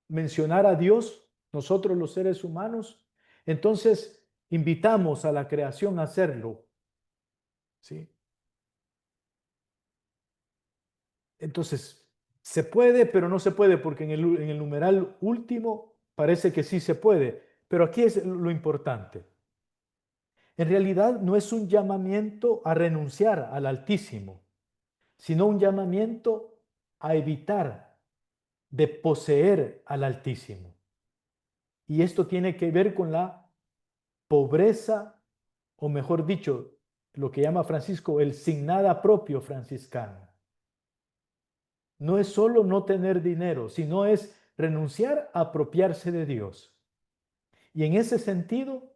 S2: mencionar a Dios, nosotros los seres humanos? Entonces, invitamos a la creación a hacerlo, ¿sí? Entonces, se puede, pero no se puede, porque en el numeral último parece que sí se puede, pero aquí es lo importante. En realidad no es un llamamiento a renunciar al Altísimo, sino un llamamiento a evitar de poseer al Altísimo. Y esto tiene que ver con la pobreza, o mejor dicho, lo que llama Francisco el sin nada propio franciscano. No es solo no tener dinero, sino es renunciar a apropiarse de Dios. Y en ese sentido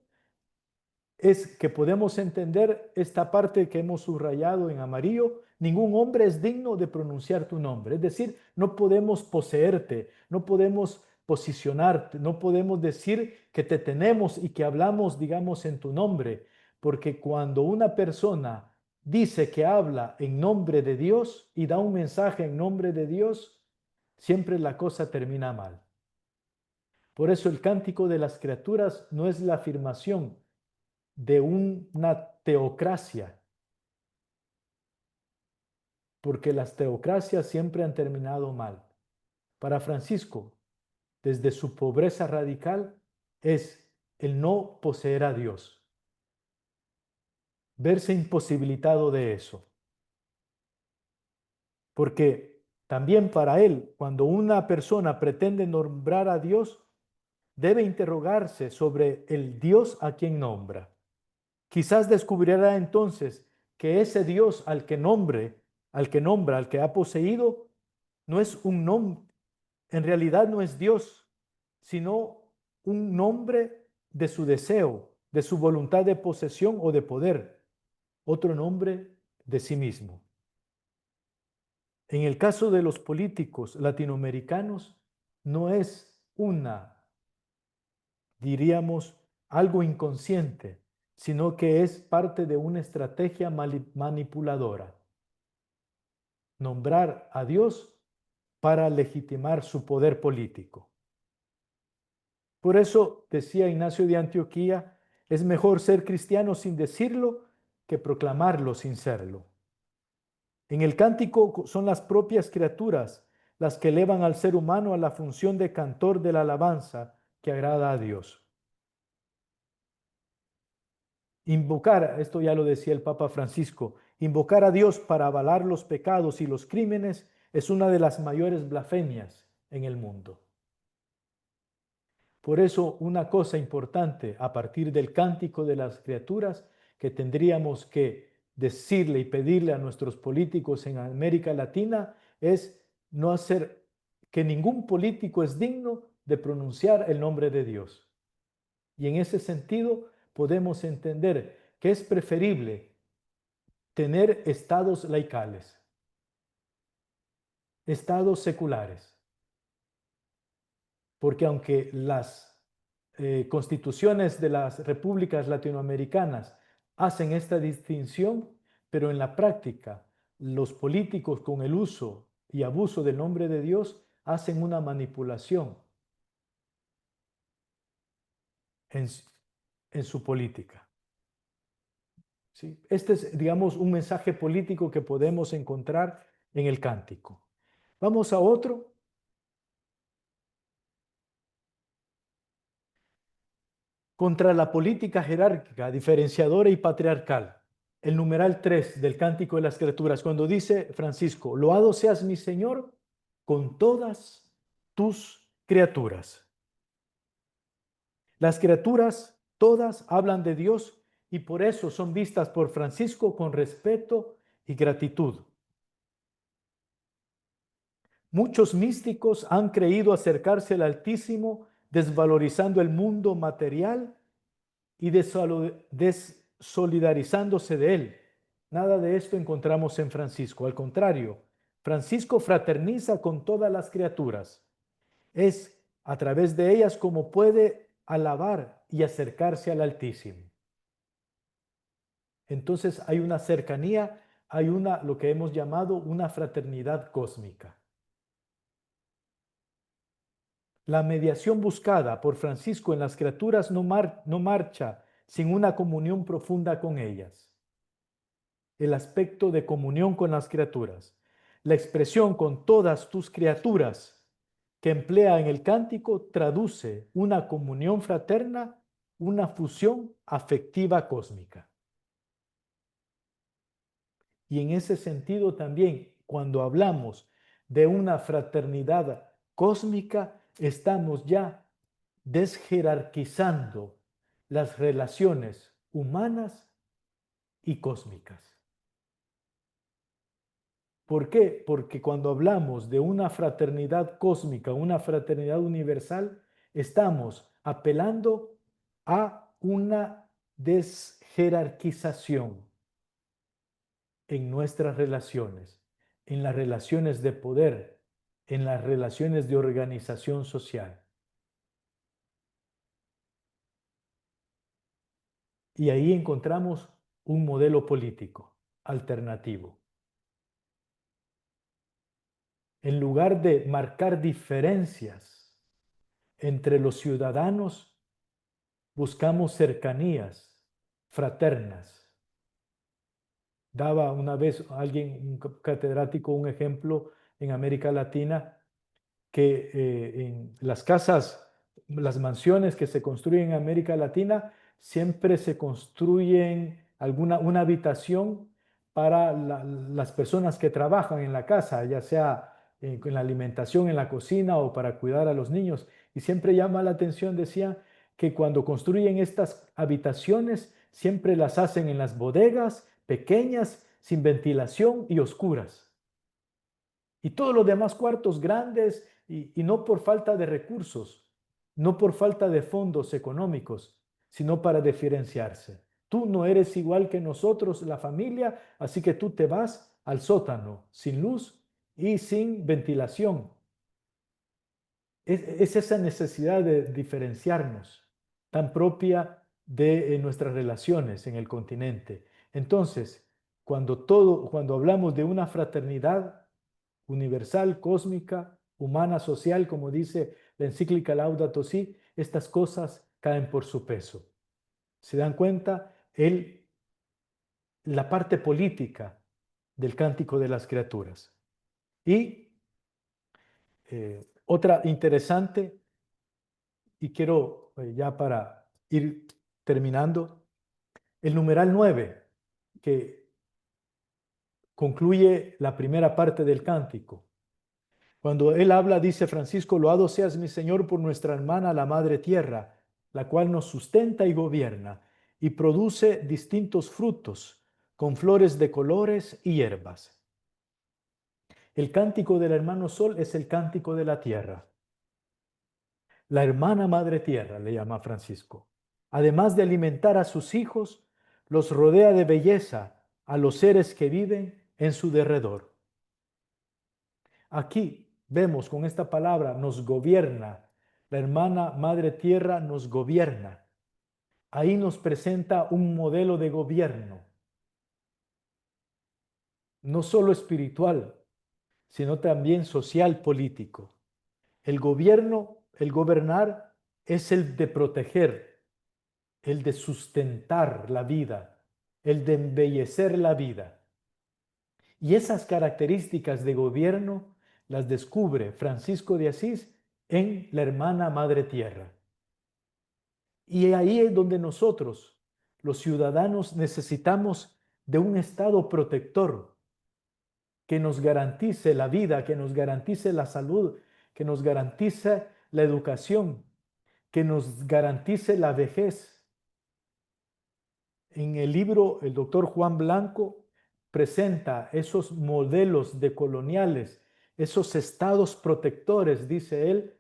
S2: es que podemos entender esta parte que hemos subrayado en amarillo: ningún hombre es digno de pronunciar tu nombre. Es decir, no podemos poseerte, no podemos posicionarte, no podemos decir que te tenemos y que hablamos, digamos, en tu nombre, porque cuando una persona dice que habla en nombre de Dios y da un mensaje en nombre de Dios, siempre la cosa termina mal. Por eso el Cántico de las Criaturas no es la afirmación de una teocracia, porque las teocracias siempre han terminado mal. Para Francisco, desde su pobreza radical, es el no poseer a Dios, verse imposibilitado de eso. Porque también para él, cuando una persona pretende nombrar a Dios, debe interrogarse sobre el Dios a quien nombra. Quizás descubrirá entonces que ese Dios al que nombra, al que ha poseído, no es un nombre, en realidad no es Dios, sino un nombre de su deseo, de su voluntad de posesión o de poder, otro nombre de sí mismo. En el caso de los políticos latinoamericanos, no es diríamos, algo inconsciente, sino que es parte de una estrategia manipuladora. Nombrar a Dios para legitimar su poder político. Por eso decía Ignacio de Antioquía, es mejor ser cristiano sin decirlo que proclamarlo sin serlo. En el cántico son las propias criaturas las que elevan al ser humano a la función de cantor de la alabanza que agrada a Dios. Invocar, esto ya lo decía el Papa Francisco, invocar a Dios para avalar los pecados y los crímenes es una de las mayores blasfemias en el mundo. Por eso, una cosa importante a partir del cántico de las criaturas que tendríamos que decirle y pedirle a nuestros políticos en América Latina es no hacer que ningún político es digno de pronunciar el nombre de Dios. Y en ese sentido podemos entender que es preferible tener estados laicales, estados seculares, porque aunque las constituciones de las repúblicas latinoamericanas hacen esta distinción, pero en la práctica los políticos con el uso y abuso del nombre de Dios hacen una manipulación en su política. ¿Sí? Este es, digamos, un mensaje político que podemos encontrar en el cántico. Vamos a otro. Contra la política jerárquica, diferenciadora y patriarcal. El numeral 3 del Cántico de las Criaturas, cuando dice Francisco, loado seas mi Señor con todas tus criaturas. Las criaturas todas hablan de Dios y por eso son vistas por Francisco con respeto y gratitud. Muchos místicos han creído acercarse al Altísimo desvalorizando el mundo material y desolidarizándose de él. Nada de esto encontramos en Francisco. Al contrario, Francisco fraterniza con todas las criaturas. Es a través de ellas como puede alabar y acercarse al Altísimo. Entonces hay una cercanía, hay lo que hemos llamado una fraternidad cósmica. La mediación buscada por Francisco en las criaturas no marcha sin una comunión profunda con ellas. El aspecto de comunión con las criaturas. La expresión con todas tus criaturas que emplea en el cántico traduce una comunión fraterna, una fusión afectiva cósmica. Y en ese sentido también, cuando hablamos de una fraternidad cósmica, estamos ya desjerarquizando las relaciones humanas y cósmicas. ¿Por qué? Porque cuando hablamos de una fraternidad cósmica, una fraternidad universal, estamos apelando a una desjerarquización en nuestras relaciones, en las relaciones de poder, en las relaciones de organización social. Y ahí encontramos un modelo político alternativo. En lugar de marcar diferencias entre los ciudadanos, buscamos cercanías fraternas. Daba una vez un catedrático, un ejemplo en América Latina, que en las casas, las mansiones que se construyen en América Latina, siempre se construyen una habitación para las personas que trabajan en la casa, ya sea en la alimentación, en la cocina o para cuidar a los niños. Y siempre llama la atención, decía, que cuando construyen estas habitaciones, siempre las hacen en las bodegas pequeñas, sin ventilación y oscuras. Y todos los demás cuartos grandes, y no por falta de recursos, no por falta de fondos económicos, sino para diferenciarse. Tú no eres igual que nosotros, la familia, así que tú te vas al sótano, sin luz y sin ventilación. Es esa necesidad de diferenciarnos, tan propia de nuestras relaciones en el continente. Entonces, cuando hablamos de una fraternidad universal, cósmica, humana, social, como dice la encíclica Laudato Si, estas cosas caen por su peso. ¿Se dan cuenta? La parte política del Cántico de las Criaturas. Y Otra interesante, y quiero ya para ir terminando, el numeral 9, que concluye la primera parte del cántico. Cuando él habla, dice Francisco: loado seas mi Señor por nuestra hermana la Madre Tierra, la cual nos sustenta y gobierna, y produce distintos frutos, con flores de colores y hierbas. El cántico del hermano Sol es el cántico de la tierra. La hermana Madre Tierra le llama Francisco. Además de alimentar a sus hijos, los rodea de belleza a los seres que viven en su derredor. Aquí vemos con esta palabra, nos gobierna. La hermana Madre Tierra nos gobierna. Ahí nos presenta un modelo de gobierno, no solo espiritual, sino también social, político. El gobierno, el gobernar, es el de proteger, el de sustentar la vida, el de embellecer la vida. Y esas características de gobierno las descubre Francisco de Asís en la hermana Madre Tierra. Y ahí es donde nosotros, los ciudadanos, necesitamos de un Estado protector que nos garantice la vida, que nos garantice la salud, que nos garantice la educación, que nos garantice la vejez. En el libro, el doctor Juan Blanco presenta esos modelos decoloniales, esos estados protectores, dice él,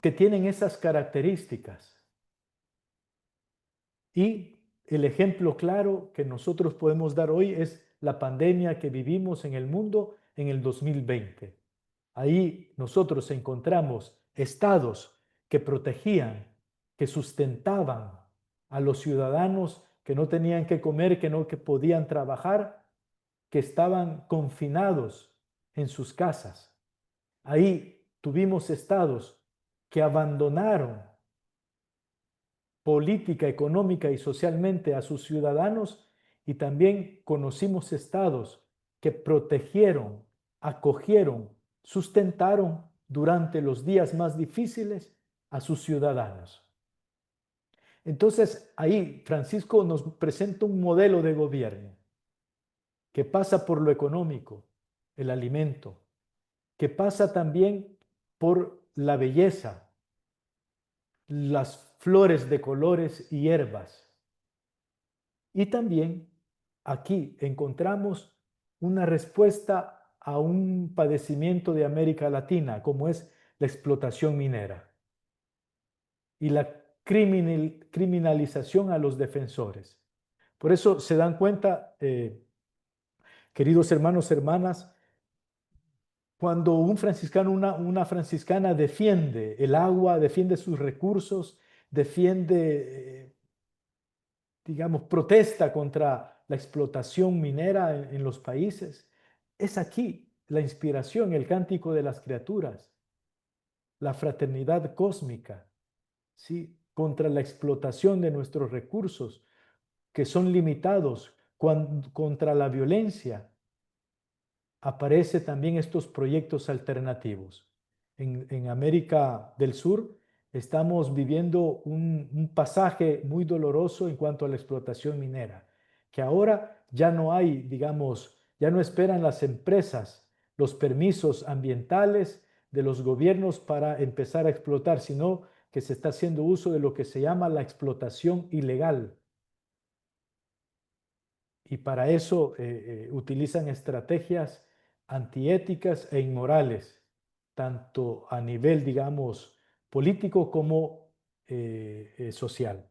S2: que tienen esas características. Y el ejemplo claro que nosotros podemos dar hoy es la pandemia que vivimos en el mundo en el 2020. Ahí nosotros encontramos estados que protegían, que sustentaban a los ciudadanos que no tenían que comer, que no que podían trabajar, que estaban confinados en sus casas. Ahí tuvimos estados que abandonaron política, económica y socialmente a sus ciudadanos, y también conocimos estados que protegieron, acogieron, sustentaron durante los días más difíciles a sus ciudadanos. Entonces ahí Francisco nos presenta un modelo de gobierno que pasa por lo económico, el alimento, que pasa también por la belleza, las flores de colores y hierbas. Y también aquí encontramos una respuesta a un padecimiento de América Latina, como es la explotación minera y la criminalización a los defensores. Por eso se dan cuenta, queridos hermanos, hermanas, cuando un franciscano, una franciscana defiende el agua, defiende sus recursos, defiende, digamos, protesta contra la explotación minera en los países, es aquí la inspiración, el cántico de las criaturas, la fraternidad cósmica, ¿sí? Contra la explotación de nuestros recursos que son limitados, contra la violencia. Aparece también estos proyectos alternativos. En América del Sur estamos viviendo un pasaje muy doloroso en cuanto a la explotación minera, que ahora ya no hay, digamos, ya no esperan las empresas los permisos ambientales de los gobiernos para empezar a explotar, sino que se está haciendo uso de lo que se llama la explotación ilegal. Y para eso utilizan estrategias antiéticas e inmorales, tanto a nivel, digamos, político como social.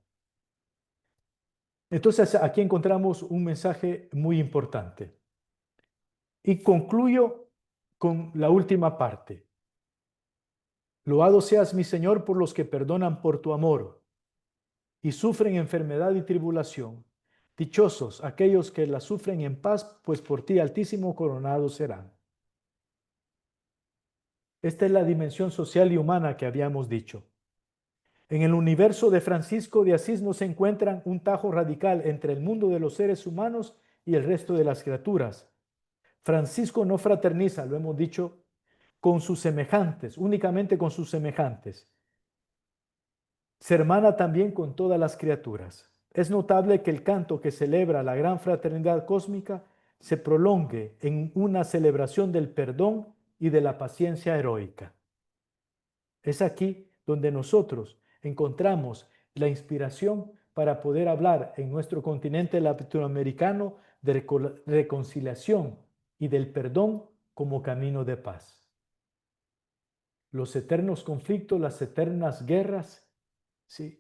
S2: Entonces, aquí encontramos un mensaje muy importante. Y concluyo con la última parte. Loado seas mi Señor por los que perdonan por tu amor y sufren enfermedad y tribulación. Dichosos aquellos que la sufren en paz, pues por ti, Altísimo, coronados serán. Esta es la dimensión social y humana que habíamos dicho. En el universo de Francisco de Asís no se encuentra un tajo radical entre el mundo de los seres humanos y el resto de las criaturas. Francisco no fraterniza, lo hemos dicho, con sus semejantes, únicamente con sus semejantes. Se hermana también con todas las criaturas. Es notable que el canto que celebra la gran fraternidad cósmica se prolongue en una celebración del perdón y de la paciencia heroica. Es aquí donde nosotros encontramos la inspiración para poder hablar en nuestro continente latinoamericano de reconciliación y del perdón como camino de paz. Los eternos conflictos, las eternas guerras, ¿sí?,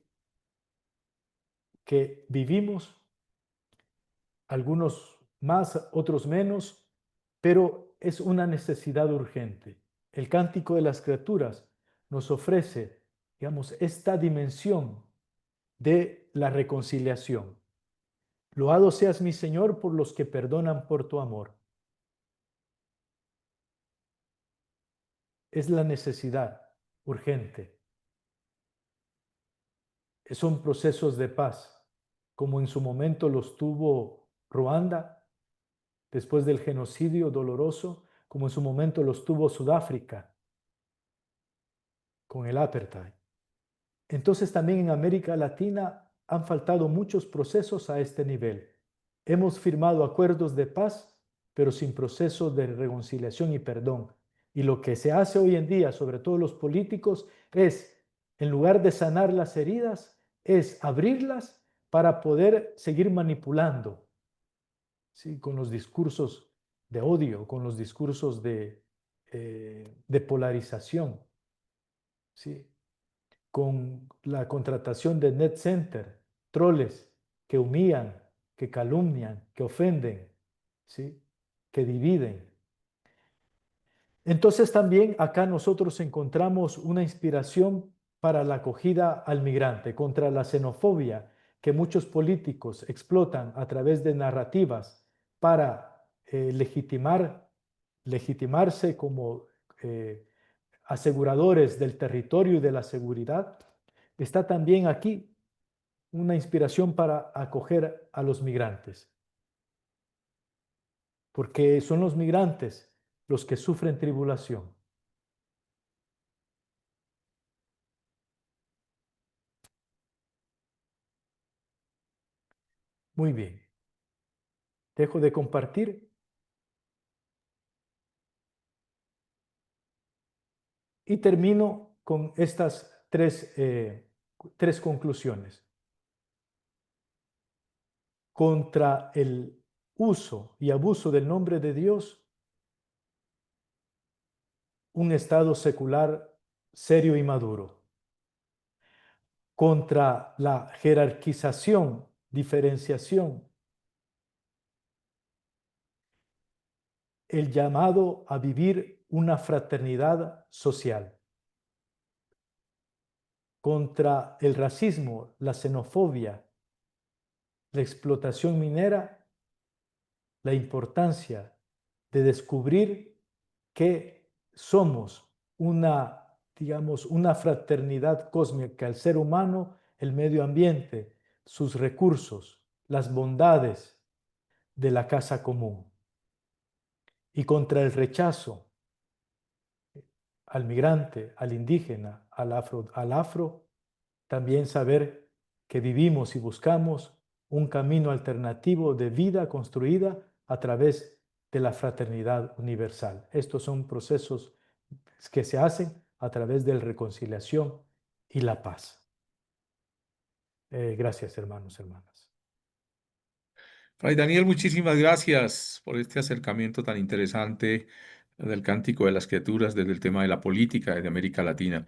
S2: que vivimos, algunos más, otros menos, pero es una necesidad urgente. El Cántico de las Criaturas nos ofrece, digamos, esta dimensión de la reconciliación. Loado seas mi Señor por los que perdonan por tu amor. Es la necesidad urgente. Son procesos de paz, como en su momento los tuvo Ruanda, después del genocidio doloroso, como en su momento los tuvo Sudáfrica, con el apartheid. Entonces también en América Latina han faltado muchos procesos a este nivel. Hemos firmado acuerdos de paz, pero sin procesos de reconciliación y perdón. Y lo que se hace hoy en día, sobre todo los políticos, es, en lugar de sanar las heridas, es abrirlas para poder seguir manipulando, ¿sí?, con los discursos de odio, con los discursos de polarización, ¿sí?, con la contratación de net center, troles que humillan, que calumnian, que ofenden, ¿sí?, que dividen. Entonces también acá nosotros encontramos una inspiración para la acogida al migrante, contra la xenofobia que muchos políticos explotan a través de narrativas para legitimarse como aseguradores del territorio y de la seguridad. Está también aquí una inspiración para acoger a los migrantes, porque son los migrantes los que sufren tribulación. Muy bien. Dejo de compartir y termino con estas tres conclusiones. Contra el uso y abuso del nombre de Dios, un Estado secular serio y maduro. Contra la jerarquización, diferenciación, el llamado a vivir una fraternidad social. Contra el racismo, la xenofobia, la explotación minera, la importancia de descubrir que somos una fraternidad cósmica, el ser humano, el medio ambiente, sus recursos, las bondades de la casa común. Y contra el rechazo al migrante, al indígena, al afro, también saber que vivimos y buscamos un camino alternativo de vida construida a través de la fraternidad universal. Estos son procesos que se hacen a través de la reconciliación y la paz. Gracias, hermanos, hermanas.
S1: Fray Daniel, muchísimas gracias por este acercamiento tan interesante del Cántico de las Criaturas desde el tema de la política de América Latina.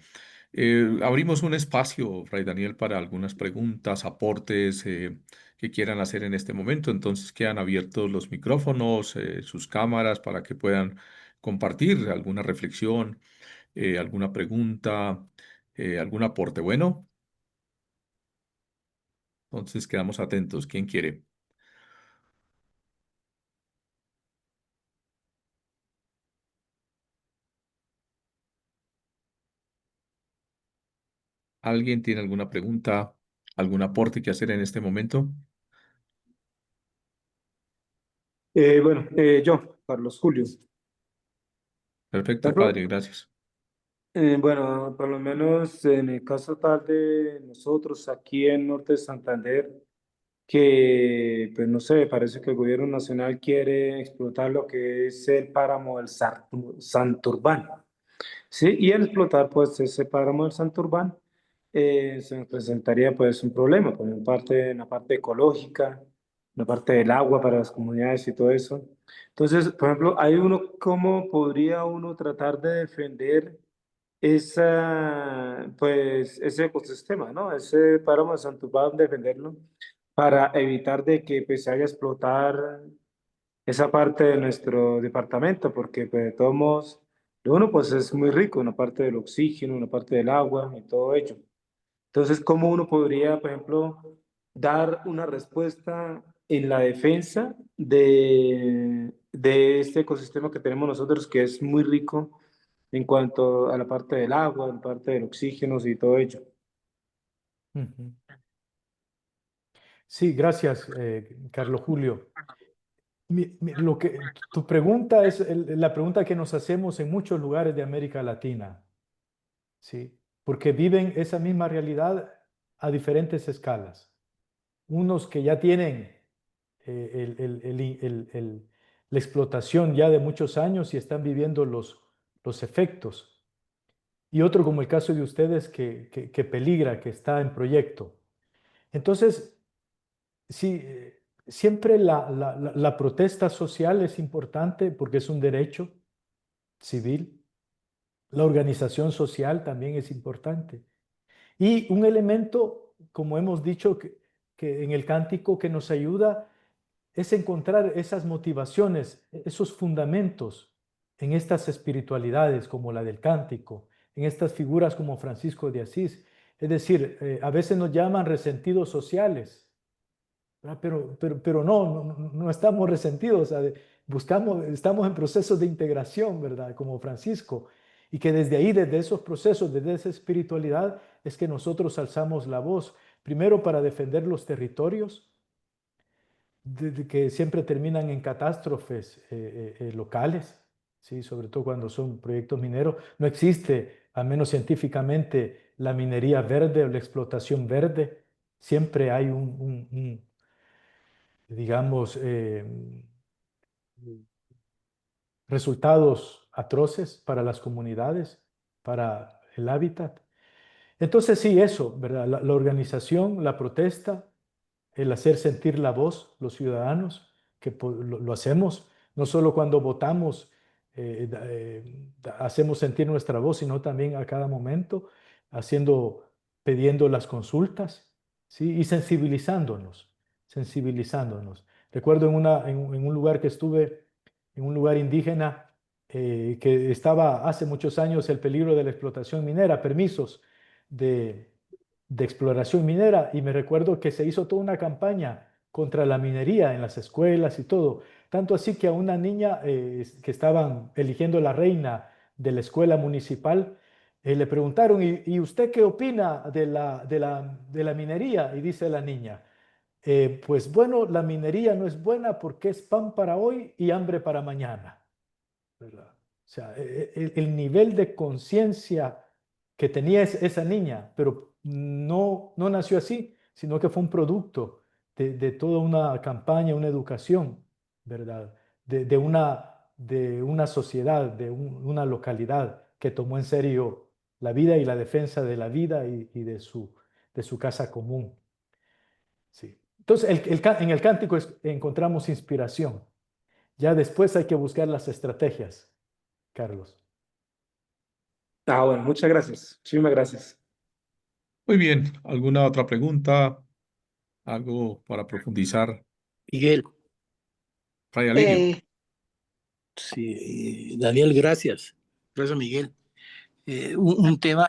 S1: Abrimos un espacio, Fray Daniel, para algunas preguntas, aportes que quieran hacer en este momento. Entonces quedan abiertos los micrófonos, sus cámaras, para que puedan compartir alguna reflexión, alguna pregunta, algún aporte. Bueno, entonces quedamos atentos. ¿Quién quiere? ¿Alguien tiene alguna pregunta, algún aporte que hacer en este momento?
S15: Yo, Carlos Julio.
S1: Perfecto,
S14: Por ejemplo,
S1: padre, gracias.
S14: bueno, por lo menos en el caso tal de nosotros aquí en Norte de Santander, que, pues no sé, parece que el gobierno nacional quiere explotar lo que es el páramo del Santurbán, ¿sí? Y al explotar, pues, ese páramo del Santurbán, se nos presentaría, pues, un problema, pues, en la parte ecológica, en la parte del agua para las comunidades y todo eso. Entonces, por ejemplo, hay uno, ¿cómo podría uno tratar de defender pues, ese ecosistema, ¿no? Ese páramo de Santurbán, defenderlo para evitar de que pues, se haga explotar esa parte de nuestro departamento, porque pues, de todos modos, lo uno pues es muy rico, una parte del oxígeno, una parte del agua y todo ello. Entonces, ¿cómo uno podría, por ejemplo, dar una respuesta en la defensa de este ecosistema que tenemos nosotros, que es muy rico en cuanto a la parte del agua, la parte del oxígeno y todo ello?
S2: Ujú. Sí, gracias, Carlos Julio. Lo que, tu pregunta es la pregunta que nos hacemos en muchos lugares de América Latina, ¿sí? Porque viven esa misma realidad a diferentes escalas. Unos que ya tienen la explotación ya de muchos años y están viviendo los efectos. Y otro como el caso de ustedes que peligra, que está en proyecto. Entonces, sí, siempre la protesta social es importante porque es un derecho civil. La organización social también es importante. Y un elemento, como hemos dicho, que en el cántico que nos ayuda es encontrar esas motivaciones, esos fundamentos en estas espiritualidades como la del cántico, en estas figuras como Francisco de Asís. Es decir, a veces nos llaman resentidos sociales, ¿verdad? Pero no estamos resentidos, o sea, estamos en procesos de integración, ¿verdad? Como Francisco. Y que desde ahí, desde esos procesos, desde esa espiritualidad, es que nosotros alzamos la voz, primero para defender los territorios, que siempre terminan en catástrofes locales, ¿sí? Sobre todo cuando son proyectos mineros. No existe, al menos científicamente, la minería verde o la explotación verde. Siempre hay digamos, resultados atroces para las comunidades, para el hábitat. Entonces sí, eso, ¿verdad? La organización, la protesta, el hacer sentir la voz, los ciudadanos, que lo hacemos, no solo cuando votamos, hacemos sentir nuestra voz, sino también a cada momento, pidiendo las consultas, ¿sí? Y sensibilizándonos. Recuerdo en un lugar que estuve, en un lugar indígena, que estaba hace muchos años el peligro de la explotación minera, permisos de exploración minera, y me recuerdo que se hizo toda una campaña contra la minería en las escuelas y todo, tanto así que a una niña que estaban eligiendo la reina de la escuela municipal, le preguntaron, ¿y usted qué opina de la minería? Y dice la niña, pues bueno, la minería no es buena porque es pan para hoy y hambre para mañana, ¿verdad? O sea, el nivel de conciencia que tenía esa niña, pero no nació así, sino que fue un producto de toda una campaña, una educación, ¿verdad? De una sociedad, una localidad que tomó en serio la vida y la defensa de la vida y de su casa común. Sí. Entonces, en el cántico encontramos inspiración. Ya después hay que buscar las estrategias, Carlos.
S14: Bueno, muchas gracias. Muchísimas gracias.
S1: Muy bien, ¿alguna otra pregunta? ¿Algo para profundizar?
S15: Miguel,
S1: Fray Alirio.
S15: sí, Daniel, gracias. Gracias, Miguel. Un tema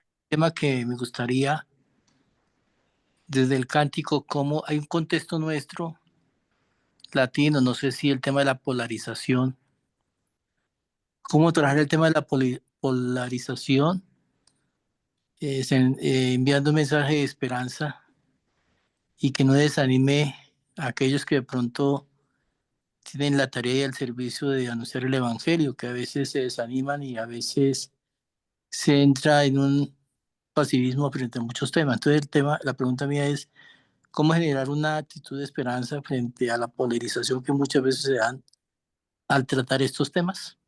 S15: que me gustaría, desde el cántico, como hay un contexto nuestro, latino, no sé si el tema de la polarización, cómo trabajar el tema de la polarización, enviando un mensaje de esperanza y que no desanime a aquellos que de pronto tienen la tarea y el servicio de anunciar el evangelio, que a veces se desaniman y a veces se entra en un pasivismo frente a muchos temas. Entonces la pregunta mía es, ¿cómo generar una actitud de esperanza frente a la polarización que muchas veces se dan al tratar estos temas?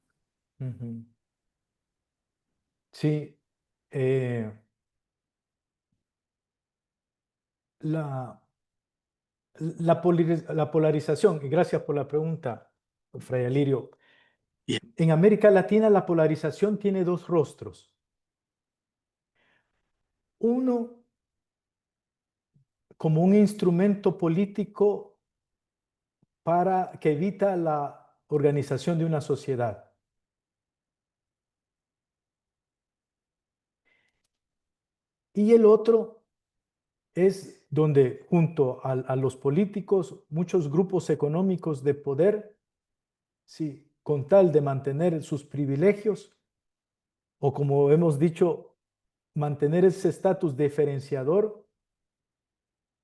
S2: Sí, la polarización, y gracias por la pregunta, Fray Alirio.
S15: Bien.
S2: En América Latina la polarización tiene dos rostros. Uno, como un instrumento político que evita la organización de una sociedad. Y el otro es donde junto a los políticos, muchos grupos económicos de poder, sí, con tal de mantener sus privilegios, o como hemos dicho, mantener ese estatus diferenciador,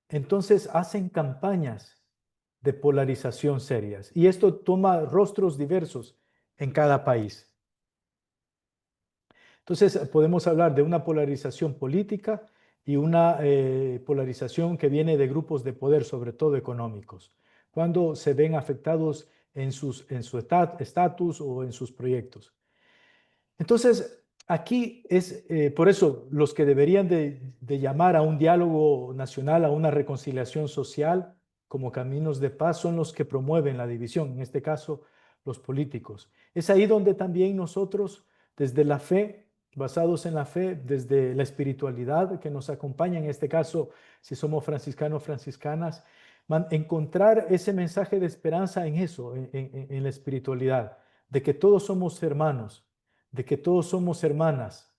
S2: entonces hacen campañas de polarización serias. Y esto toma rostros diversos en cada país. Entonces podemos hablar de una polarización política y una polarización que viene de grupos de poder, sobre todo económicos, cuando se ven afectados en su estatus o en sus proyectos. Entonces, aquí es por eso los que deberían de llamar a un diálogo nacional, a una reconciliación social como caminos de paz, son los que promueven la división, en este caso los políticos. Es ahí donde también nosotros, desde la fe, basados en la fe, desde la espiritualidad que nos acompaña, en este caso, si somos franciscanos, franciscanas, encontrar ese mensaje de esperanza en eso, en la espiritualidad, de que todos somos hermanos, de que todos somos hermanas,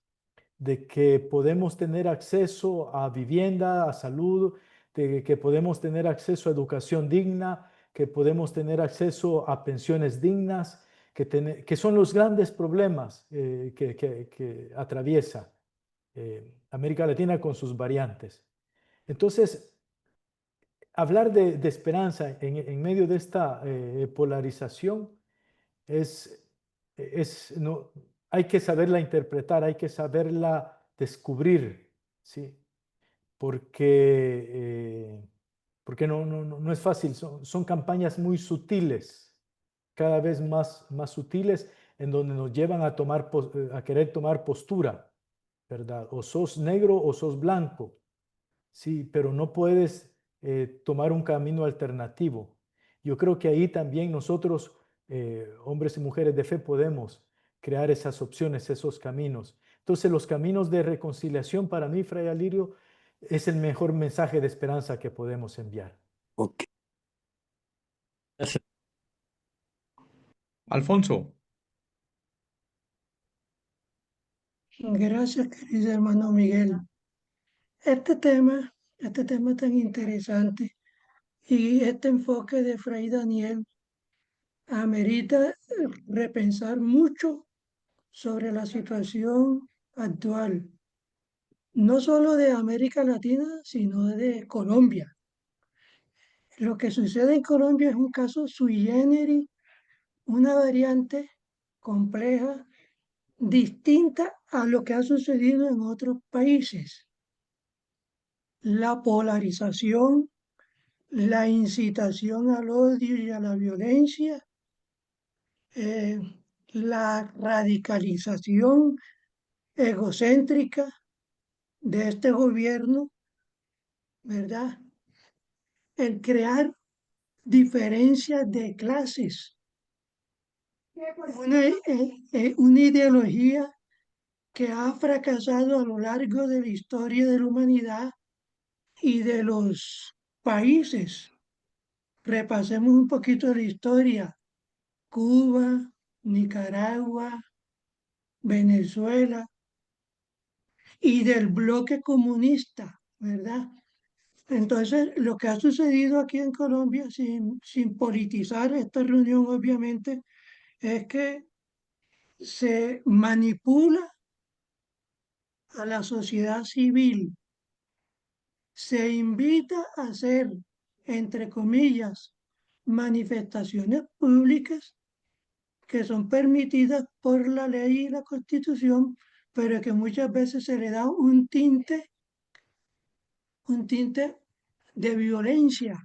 S2: de que podemos tener acceso a vivienda, a salud, de que podemos tener acceso a educación digna, que podemos tener acceso a pensiones dignas, que son los grandes problemas que atraviesa América Latina con sus variantes. Entonces, hablar de esperanza en medio de esta polarización no, hay que saberla interpretar, hay que saberla descubrir, ¿sí? Porque no es fácil, son campañas muy sutiles, cada vez más sutiles, en donde nos llevan a querer tomar postura, ¿verdad? O sos negro o sos blanco, sí, pero no puedes tomar un camino alternativo. Yo creo que ahí también nosotros, hombres y mujeres de fe, podemos crear esas opciones, esos caminos. Entonces, los caminos de reconciliación para mí, Fray Alirio, es el mejor mensaje de esperanza que podemos enviar.
S15: Ok.
S1: Alfonso.
S8: Gracias, querido hermano Miguel. Este tema tan interesante y este enfoque de Fray Daniel amerita repensar mucho sobre la situación actual, no solo de América Latina, sino de Colombia. Lo que sucede en Colombia es un caso sui generis, una variante compleja, distinta a lo que ha sucedido en otros países. La polarización, la incitación al odio y a la violencia, la radicalización egocéntrica de este gobierno, ¿verdad? El crear diferencias de clases, una ideología que ha fracasado a lo largo de la historia de la humanidad y de los países. Repasemos un poquito de la historia. Cuba, Nicaragua, Venezuela y del bloque comunista, ¿verdad? Entonces, lo que ha sucedido aquí en Colombia, sin politizar esta reunión, obviamente, es que se manipula a la sociedad civil, se invita a ser, entre comillas, manifestaciones públicas que son permitidas por la ley y la Constitución, pero que muchas veces se le da un tinte de violencia,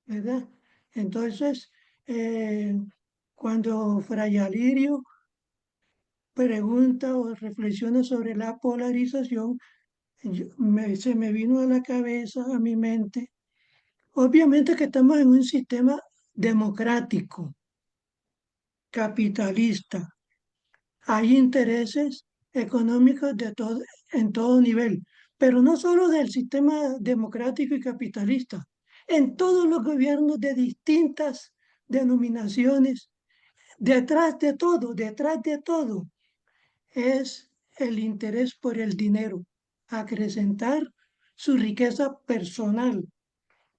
S8: ¿verdad? Entonces, cuando Fray Alirio pregunta o reflexiona sobre la polarización, se me vino a la cabeza, a mi mente, obviamente que estamos en un sistema democrático, capitalista. Hay intereses económicos en todo nivel, pero no solo del sistema democrático y capitalista, en todos los gobiernos de distintas denominaciones, detrás de todo, es el interés por el dinero, acrecentar su riqueza personal.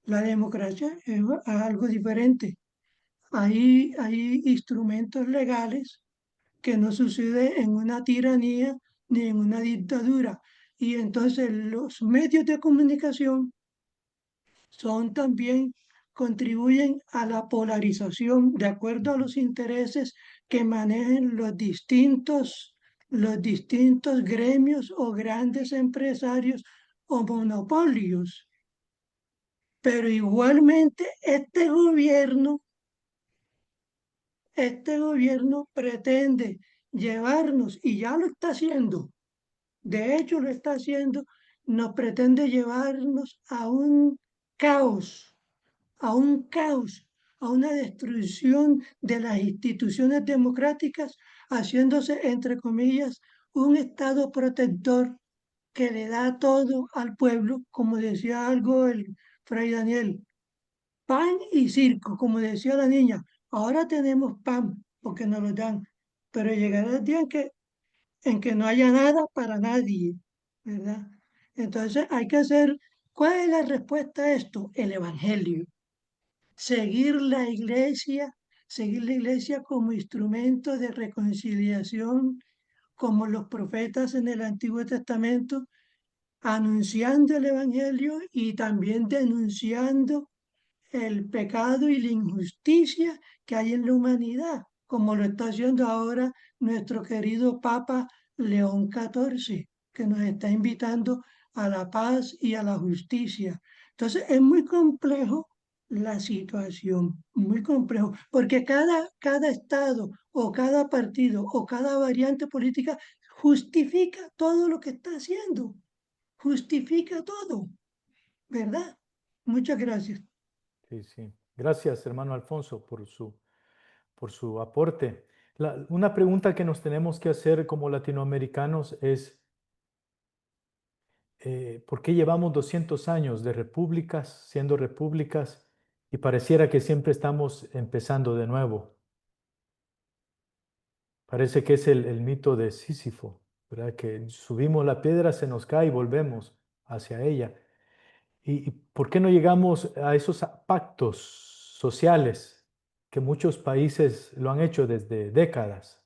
S8: La democracia es algo diferente. Hay instrumentos legales que no sucede en una tiranía ni en una dictadura. Y entonces los medios de comunicación son también contribuyen a la polarización de acuerdo a los intereses que manejen los distintos gremios o grandes empresarios o monopolios. Pero igualmente este gobierno pretende llevarnos, y ya lo está haciendo, de hecho lo está haciendo, nos pretende llevarnos caos, a un caos, a una destrucción de las instituciones democráticas, haciéndose, entre comillas, un Estado protector que le da todo al pueblo, como decía algo el Fray Daniel, pan y circo, como decía la niña. Ahora tenemos pan porque nos lo dan, pero llegará el día en que no haya nada para nadie, ¿verdad? Entonces hay que hacer, ¿cuál es la respuesta a esto? El Evangelio. Seguir la iglesia como instrumento de reconciliación, como los profetas en el Antiguo Testamento, anunciando el Evangelio y también denunciando el pecado y la injusticia que hay en la humanidad, como lo está haciendo ahora nuestro querido Papa León XIV, que nos está invitando a la paz y a la justicia. Entonces es muy complejo la situación, muy complejo, porque cada estado o cada partido o cada variante política justifica todo lo que está haciendo, justifica todo, ¿verdad? Muchas gracias.
S2: Sí, sí. Gracias, hermano Alfonso, por su aporte. Una pregunta que nos tenemos que hacer como latinoamericanos es, ¿por qué llevamos 200 años de repúblicas, siendo repúblicas, y pareciera que siempre estamos empezando de nuevo? Parece que es el mito de Sísifo, ¿verdad? Que subimos la piedra, se nos cae y volvemos hacia ella. ¿Y por qué no llegamos a esos pactos sociales que muchos países lo han hecho desde décadas?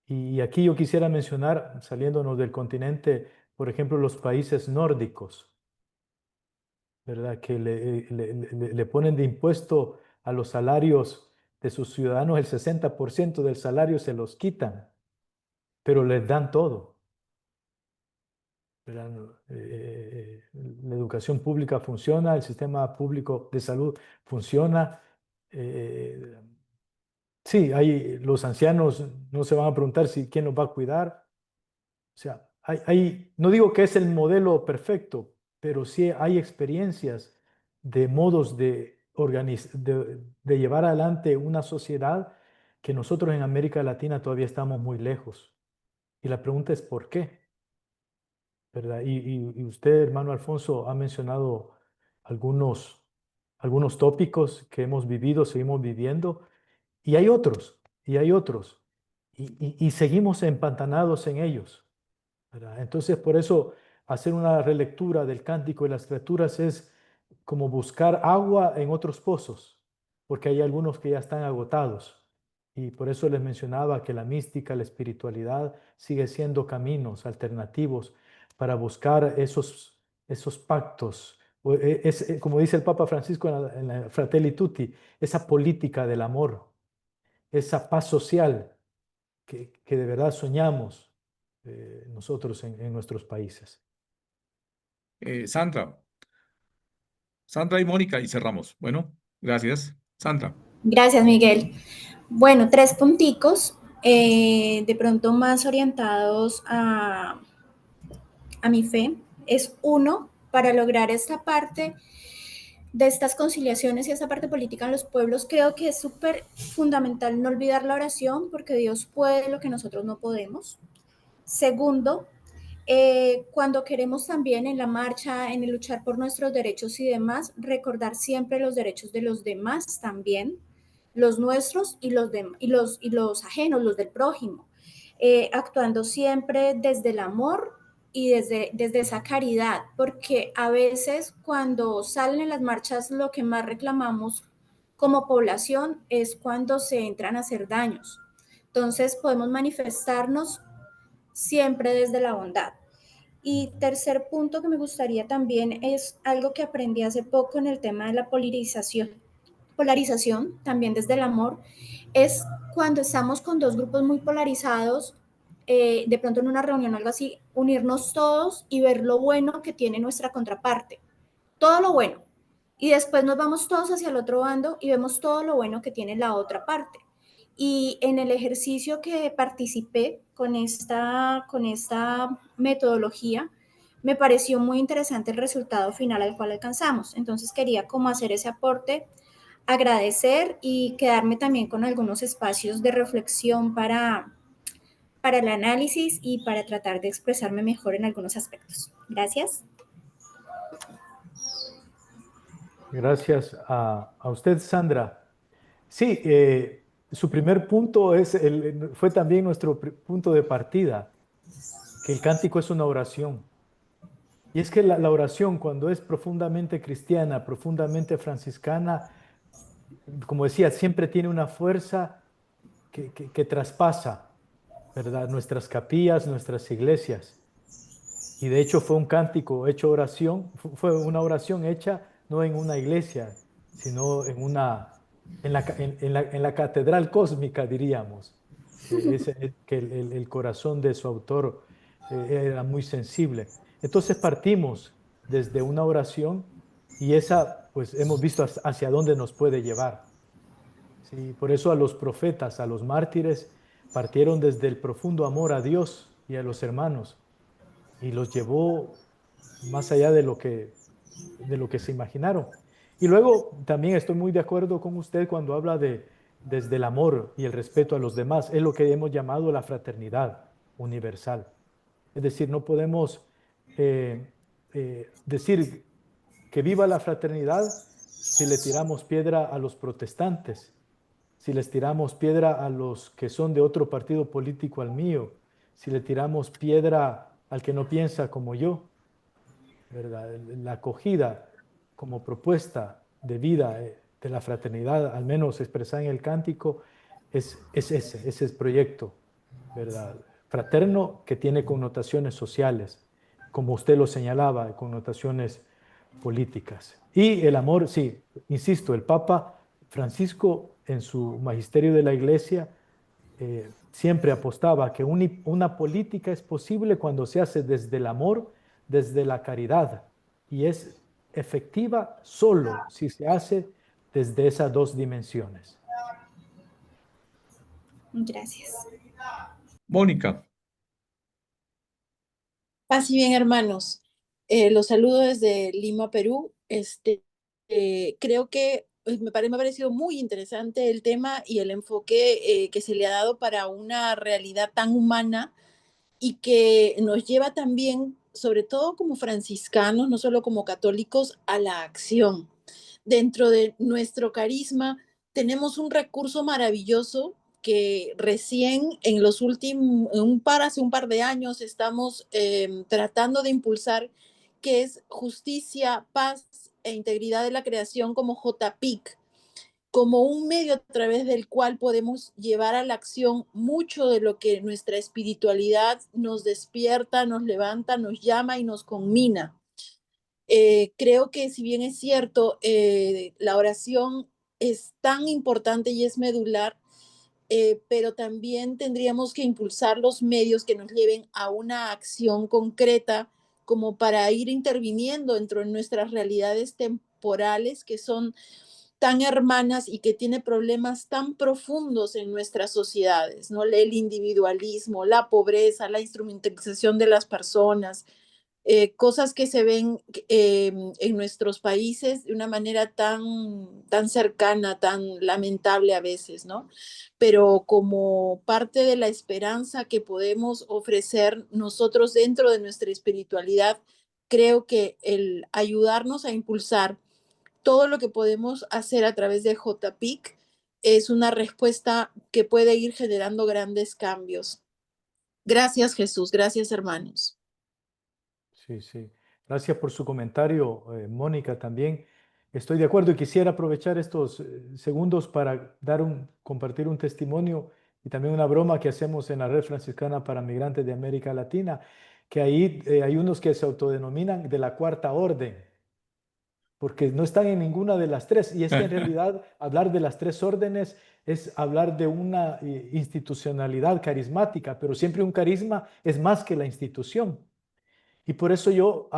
S2: Y aquí yo quisiera mencionar, saliéndonos del continente, por ejemplo, los países nórdicos, ¿verdad? Que le ponen de impuesto a los salarios de sus ciudadanos, el 60% del salario se los quitan, pero les dan todo. ¿Verdad? La educación pública funciona, el sistema público de salud funciona. Sí, los ancianos no se van a preguntar quién los va a cuidar. O sea, no digo que es el modelo perfecto, pero sí hay experiencias de modos de llevar adelante una sociedad que nosotros en América Latina todavía estamos muy lejos. Y la pregunta es ¿por qué? ¿Verdad? Y usted, hermano Alfonso, ha mencionado algunos tópicos que hemos vivido, seguimos viviendo, y hay otros, y seguimos empantanados en ellos, ¿verdad? Entonces, por eso, hacer una relectura del Cántico de las Criaturas es como buscar agua en otros pozos, porque hay algunos que ya están agotados. Y por eso les mencionaba que la mística, la espiritualidad sigue siendo caminos alternativos para buscar esos pactos como dice el Papa Francisco en la Fratelli Tutti, esa política del amor, esa paz social que de verdad soñamos nosotros en nuestros países.
S1: Sandra, Sandra y Mónica, y cerramos. Bueno, gracias. Sandra.
S16: Gracias, Miguel. Bueno, 3 punticos, de pronto más orientados a mi fe. Es uno, para lograr esta parte de estas conciliaciones y esta parte política en los pueblos, creo que es súper fundamental no olvidar la oración, porque Dios puede lo que nosotros no podemos. Segundo, cuando queremos también en la marcha, en el luchar por nuestros derechos y demás, recordar siempre los derechos de los demás también, los nuestros y los ajenos, los del prójimo, actuando siempre desde el amor y desde esa caridad, porque a veces cuando salen en las marchas lo que más reclamamos como población es cuando se entran a hacer daños. Entonces podemos manifestarnos siempre desde la bondad. Y tercer punto que me gustaría también es algo que aprendí hace poco en el tema de la polarización, también desde el amor, es cuando estamos con dos grupos muy polarizados, de pronto en una reunión o algo así, unirnos todos y ver lo bueno que tiene nuestra contraparte, todo lo bueno. Y después nos vamos todos hacia el otro bando y vemos todo lo bueno que tiene la otra parte. Y en el ejercicio que participé con esta metodología, me pareció muy interesante el resultado final al cual alcanzamos. Entonces quería como hacer ese aporte, agradecer y quedarme también con algunos espacios de reflexión para el análisis y para tratar de expresarme mejor en algunos aspectos. Gracias.
S2: Gracias a usted, Sandra. Sí, su primer punto fue también nuestro punto de partida, que el cántico es una oración. Y es que la oración, cuando es profundamente cristiana, profundamente franciscana, como decía, siempre tiene una fuerza que traspasa, ¿verdad?, nuestras capillas, nuestras iglesias. Y de hecho fue un cántico hecho oración, fue una oración hecha no en una iglesia, sino en la catedral cósmica, diríamos. Que el corazón de su autor era muy sensible. Entonces partimos desde una oración y esa, pues hemos visto hacia dónde nos puede llevar. ¿Sí? Por eso a los profetas, a los mártires, partieron desde el profundo amor a Dios y a los hermanos y los llevó más allá de lo que se imaginaron. Y luego también estoy muy de acuerdo con usted cuando habla desde el amor y el respeto a los demás. Es lo que hemos llamado la fraternidad universal. Es decir, no podemos decir que viva la fraternidad si le tiramos piedra a los protestantes, si les tiramos piedra a los que son de otro partido político al mío, si le tiramos piedra al que no piensa como yo, ¿verdad? La acogida como propuesta de vida de la fraternidad, al menos expresada en el cántico, es ese proyecto, ¿verdad?, fraterno, que tiene connotaciones sociales, como usted lo señalaba, connotaciones políticas. Y el amor, sí, insisto, el Papa Francisco en su magisterio de la Iglesia siempre apostaba que una política es posible cuando se hace desde el amor, desde la caridad, y es efectiva solo si se hace desde esas dos dimensiones.
S16: Gracias.
S1: Mónica.
S4: Así bien, hermanos. Los saludo desde Lima, Perú. Creo que me ha parecido muy interesante el tema y el enfoque que se le ha dado para una realidad tan humana y que nos lleva también, sobre todo como franciscanos, no solo como católicos, a la acción. Dentro de nuestro carisma tenemos un recurso maravilloso que recién en los últimos, hace un par de años estamos tratando de impulsar, que es justicia, paz e integridad de la creación como JPIC, como un medio a través del cual podemos llevar a la acción mucho de lo que nuestra espiritualidad nos despierta, nos levanta, nos llama y nos conmina. Creo que si bien es cierto, la oración es tan importante y es medular, pero también tendríamos que impulsar los medios que nos lleven a una acción concreta como para ir interviniendo dentro de nuestras realidades temporales que son tan hermanas y que tiene problemas tan profundos en nuestras sociedades, ¿no? El individualismo, la pobreza, la instrumentalización de las personas, cosas que se ven en nuestros países de una manera tan cercana, tan lamentable a veces, ¿no? Pero como parte de la esperanza que podemos ofrecer nosotros dentro de nuestra espiritualidad, creo que el ayudarnos a impulsar todo lo que podemos hacer a través de JPIC es una respuesta que puede ir generando grandes cambios. Gracias, Jesús. Gracias, hermanos.
S2: Sí, sí. Gracias por su comentario, Mónica, también. Estoy de acuerdo y quisiera aprovechar estos segundos para compartir un testimonio y también una broma que hacemos en la Red Franciscana para Migrantes de América Latina, que ahí hay unos que se autodenominan de la cuarta orden, porque no están en ninguna de las tres. Y es que en realidad hablar de las tres órdenes es hablar de una institucionalidad carismática, pero siempre un carisma es más que la institución. Y por eso yo,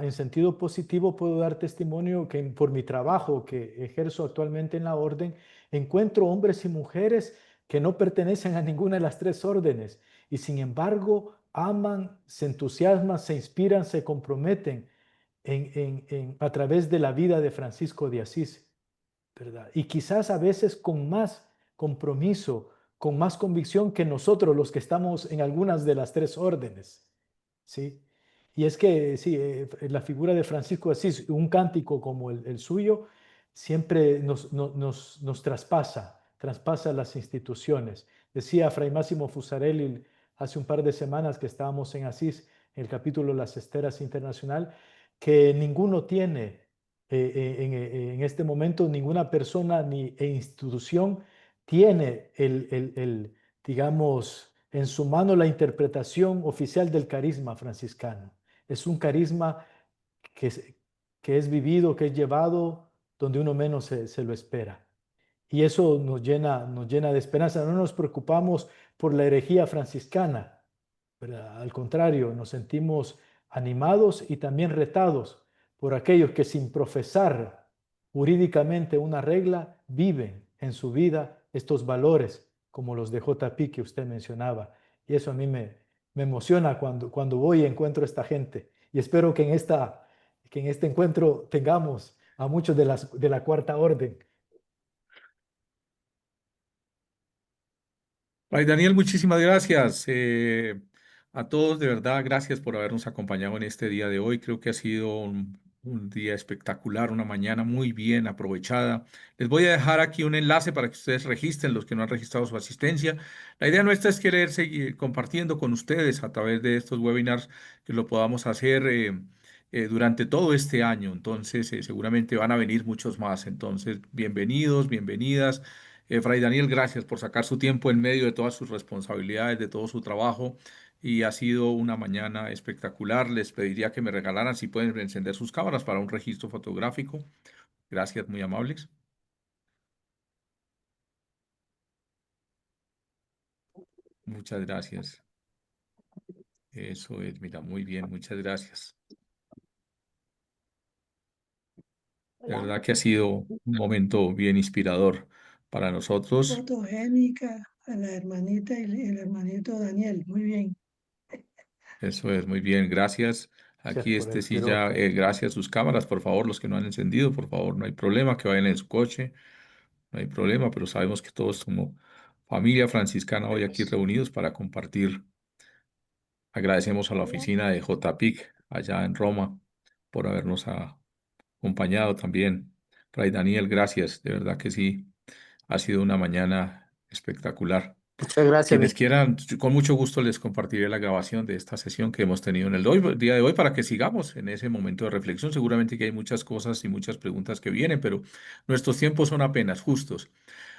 S2: en sentido positivo, puedo dar testimonio que por mi trabajo que ejerzo actualmente en la orden, encuentro hombres y mujeres que no pertenecen a ninguna de las tres órdenes y sin embargo aman, se entusiasman, se inspiran, se comprometen a través de la vida de Francisco de Asís, ¿verdad? Y quizás a veces con más compromiso, con más convicción que nosotros los que estamos en algunas de las tres órdenes, ¿sí? Y es que, sí, la figura de Francisco de Asís, un cántico como el suyo, siempre nos traspasa las instituciones. Decía Fray Máximo Fusarelli hace un par de semanas que estábamos en Asís, en el capítulo Las Esteras Internacional, que ninguno tiene en este momento, ninguna persona e institución tiene digamos, en su mano la interpretación oficial del carisma franciscano. Es un carisma que es vivido, que es llevado donde uno menos se lo espera. Y eso nos llena de esperanza. No nos preocupamos por la herejía franciscana, ¿verdad? Al contrario, nos sentimos animados y también retados por aquellos que sin profesar jurídicamente una regla viven en su vida estos valores como los de JP que usted mencionaba. Y eso a mí me emociona cuando voy y encuentro a esta gente. Y espero que en este encuentro tengamos a muchos de la cuarta orden.
S1: Ay, Daniel, muchísimas gracias. A todos, de verdad, gracias por habernos acompañado en este día de hoy. Creo que ha sido un día espectacular, una mañana muy bien aprovechada. Les voy a dejar aquí un enlace para que ustedes registren, los que no han registrado su asistencia. La idea nuestra es querer seguir compartiendo con ustedes a través de estos webinars, que lo podamos hacer durante todo este año. Entonces, seguramente van a venir muchos más. Entonces, bienvenidos, bienvenidas. Fray Daniel, gracias por sacar su tiempo en medio de todas sus responsabilidades, de todo su trabajo. Y ha sido una mañana espectacular. Les pediría que me regalaran si pueden encender sus cámaras para un registro fotográfico. Gracias, muy amables. Muchas gracias. Eso es, mira, muy bien, muchas gracias. De verdad que ha sido un momento bien inspirador para nosotros.
S8: Fotogénica a la hermanita y el hermanito Daniel. Muy bien.
S1: Eso es, muy bien, gracias. Aquí
S2: por el
S1: sí ya,
S2: piropo.
S1: gracias sus cámaras, por favor, los que no han encendido, por favor, no hay problema, que vayan en su coche, no hay problema, pero sabemos que todos como familia franciscana hoy aquí reunidos para compartir. Agradecemos a la oficina de JPIC allá en Roma por habernos acompañado también. Fray Daniel, gracias, de verdad que sí, ha sido una mañana espectacular.
S15: Muchas gracias.
S1: Quienes quieran, con mucho gusto les compartiré la grabación de esta sesión que hemos tenido en el día de hoy para que sigamos en ese momento de reflexión. Seguramente que hay muchas cosas y muchas preguntas que vienen, pero nuestros tiempos son apenas justos.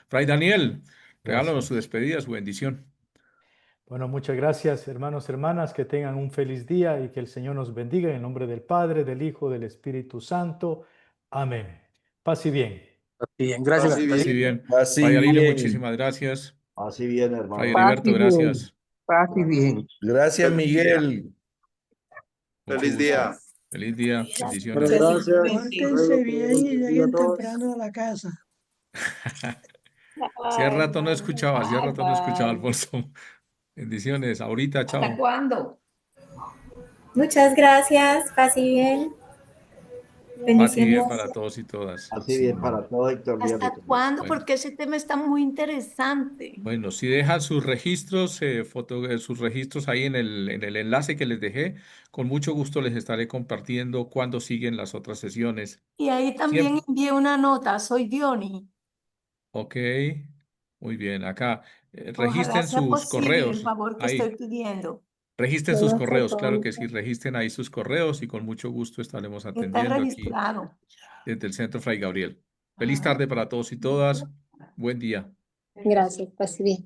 S1: Fray Daniel, regálanos su
S2: Gracias.
S1: despedida, su bendición.
S2: Bueno, muchas gracias, hermanos, hermanas, que tengan un feliz día y que el Señor nos bendiga en el nombre del Padre, del Hijo, del Espíritu Santo. Amén. Paz y bien.
S15: Bien, gracias.
S1: Así bien.
S17: Así
S1: Fray Arilio,
S17: bien.
S1: muchísimas gracias.
S17: Así bien,
S1: Fray
S17: hermano.
S1: Heriberto, gracias.
S17: Paz y bien. Gracias, Miguel.
S1: Mucho
S3: Feliz
S1: gusto.
S3: día.
S1: Feliz día.
S14: Bueno,
S1: Bendiciones.
S14: gracias.
S8: Pórtense bien y lleguen temprano a la casa.
S1: Hacía rato no escuchaba, Alfonso. Bendiciones. Ahorita, chao.
S16: ¿Hasta cuándo? Muchas gracias. Paz y bien.
S1: Paz y bien
S16: Bendiciones.
S1: para todos y todas.
S17: Así bien para todos, Héctor.
S18: ¿Hasta cuándo?
S1: Bueno.
S18: Porque ese tema está muy interesante.
S1: Bueno, si dejan sus registros, sus registros ahí en el enlace que les dejé, con mucho gusto les estaré compartiendo cuando siguen las otras sesiones.
S18: Y ahí también envié una nota, soy Diony.
S1: Ok, muy bien. Acá,
S18: Ojalá
S1: registren
S18: sea
S1: sus
S18: posible el
S1: correos.
S18: favor que
S1: Ahí,
S18: estoy pidiendo.
S1: registren sus correos, claro que sí, registren ahí sus correos y con mucho gusto estaremos
S18: Está
S1: atendiendo aquí
S18: registrado.
S1: desde el Centro Fray Gabriel. Feliz tarde para todos y todas. Buen día.
S16: Gracias. Paz y bien.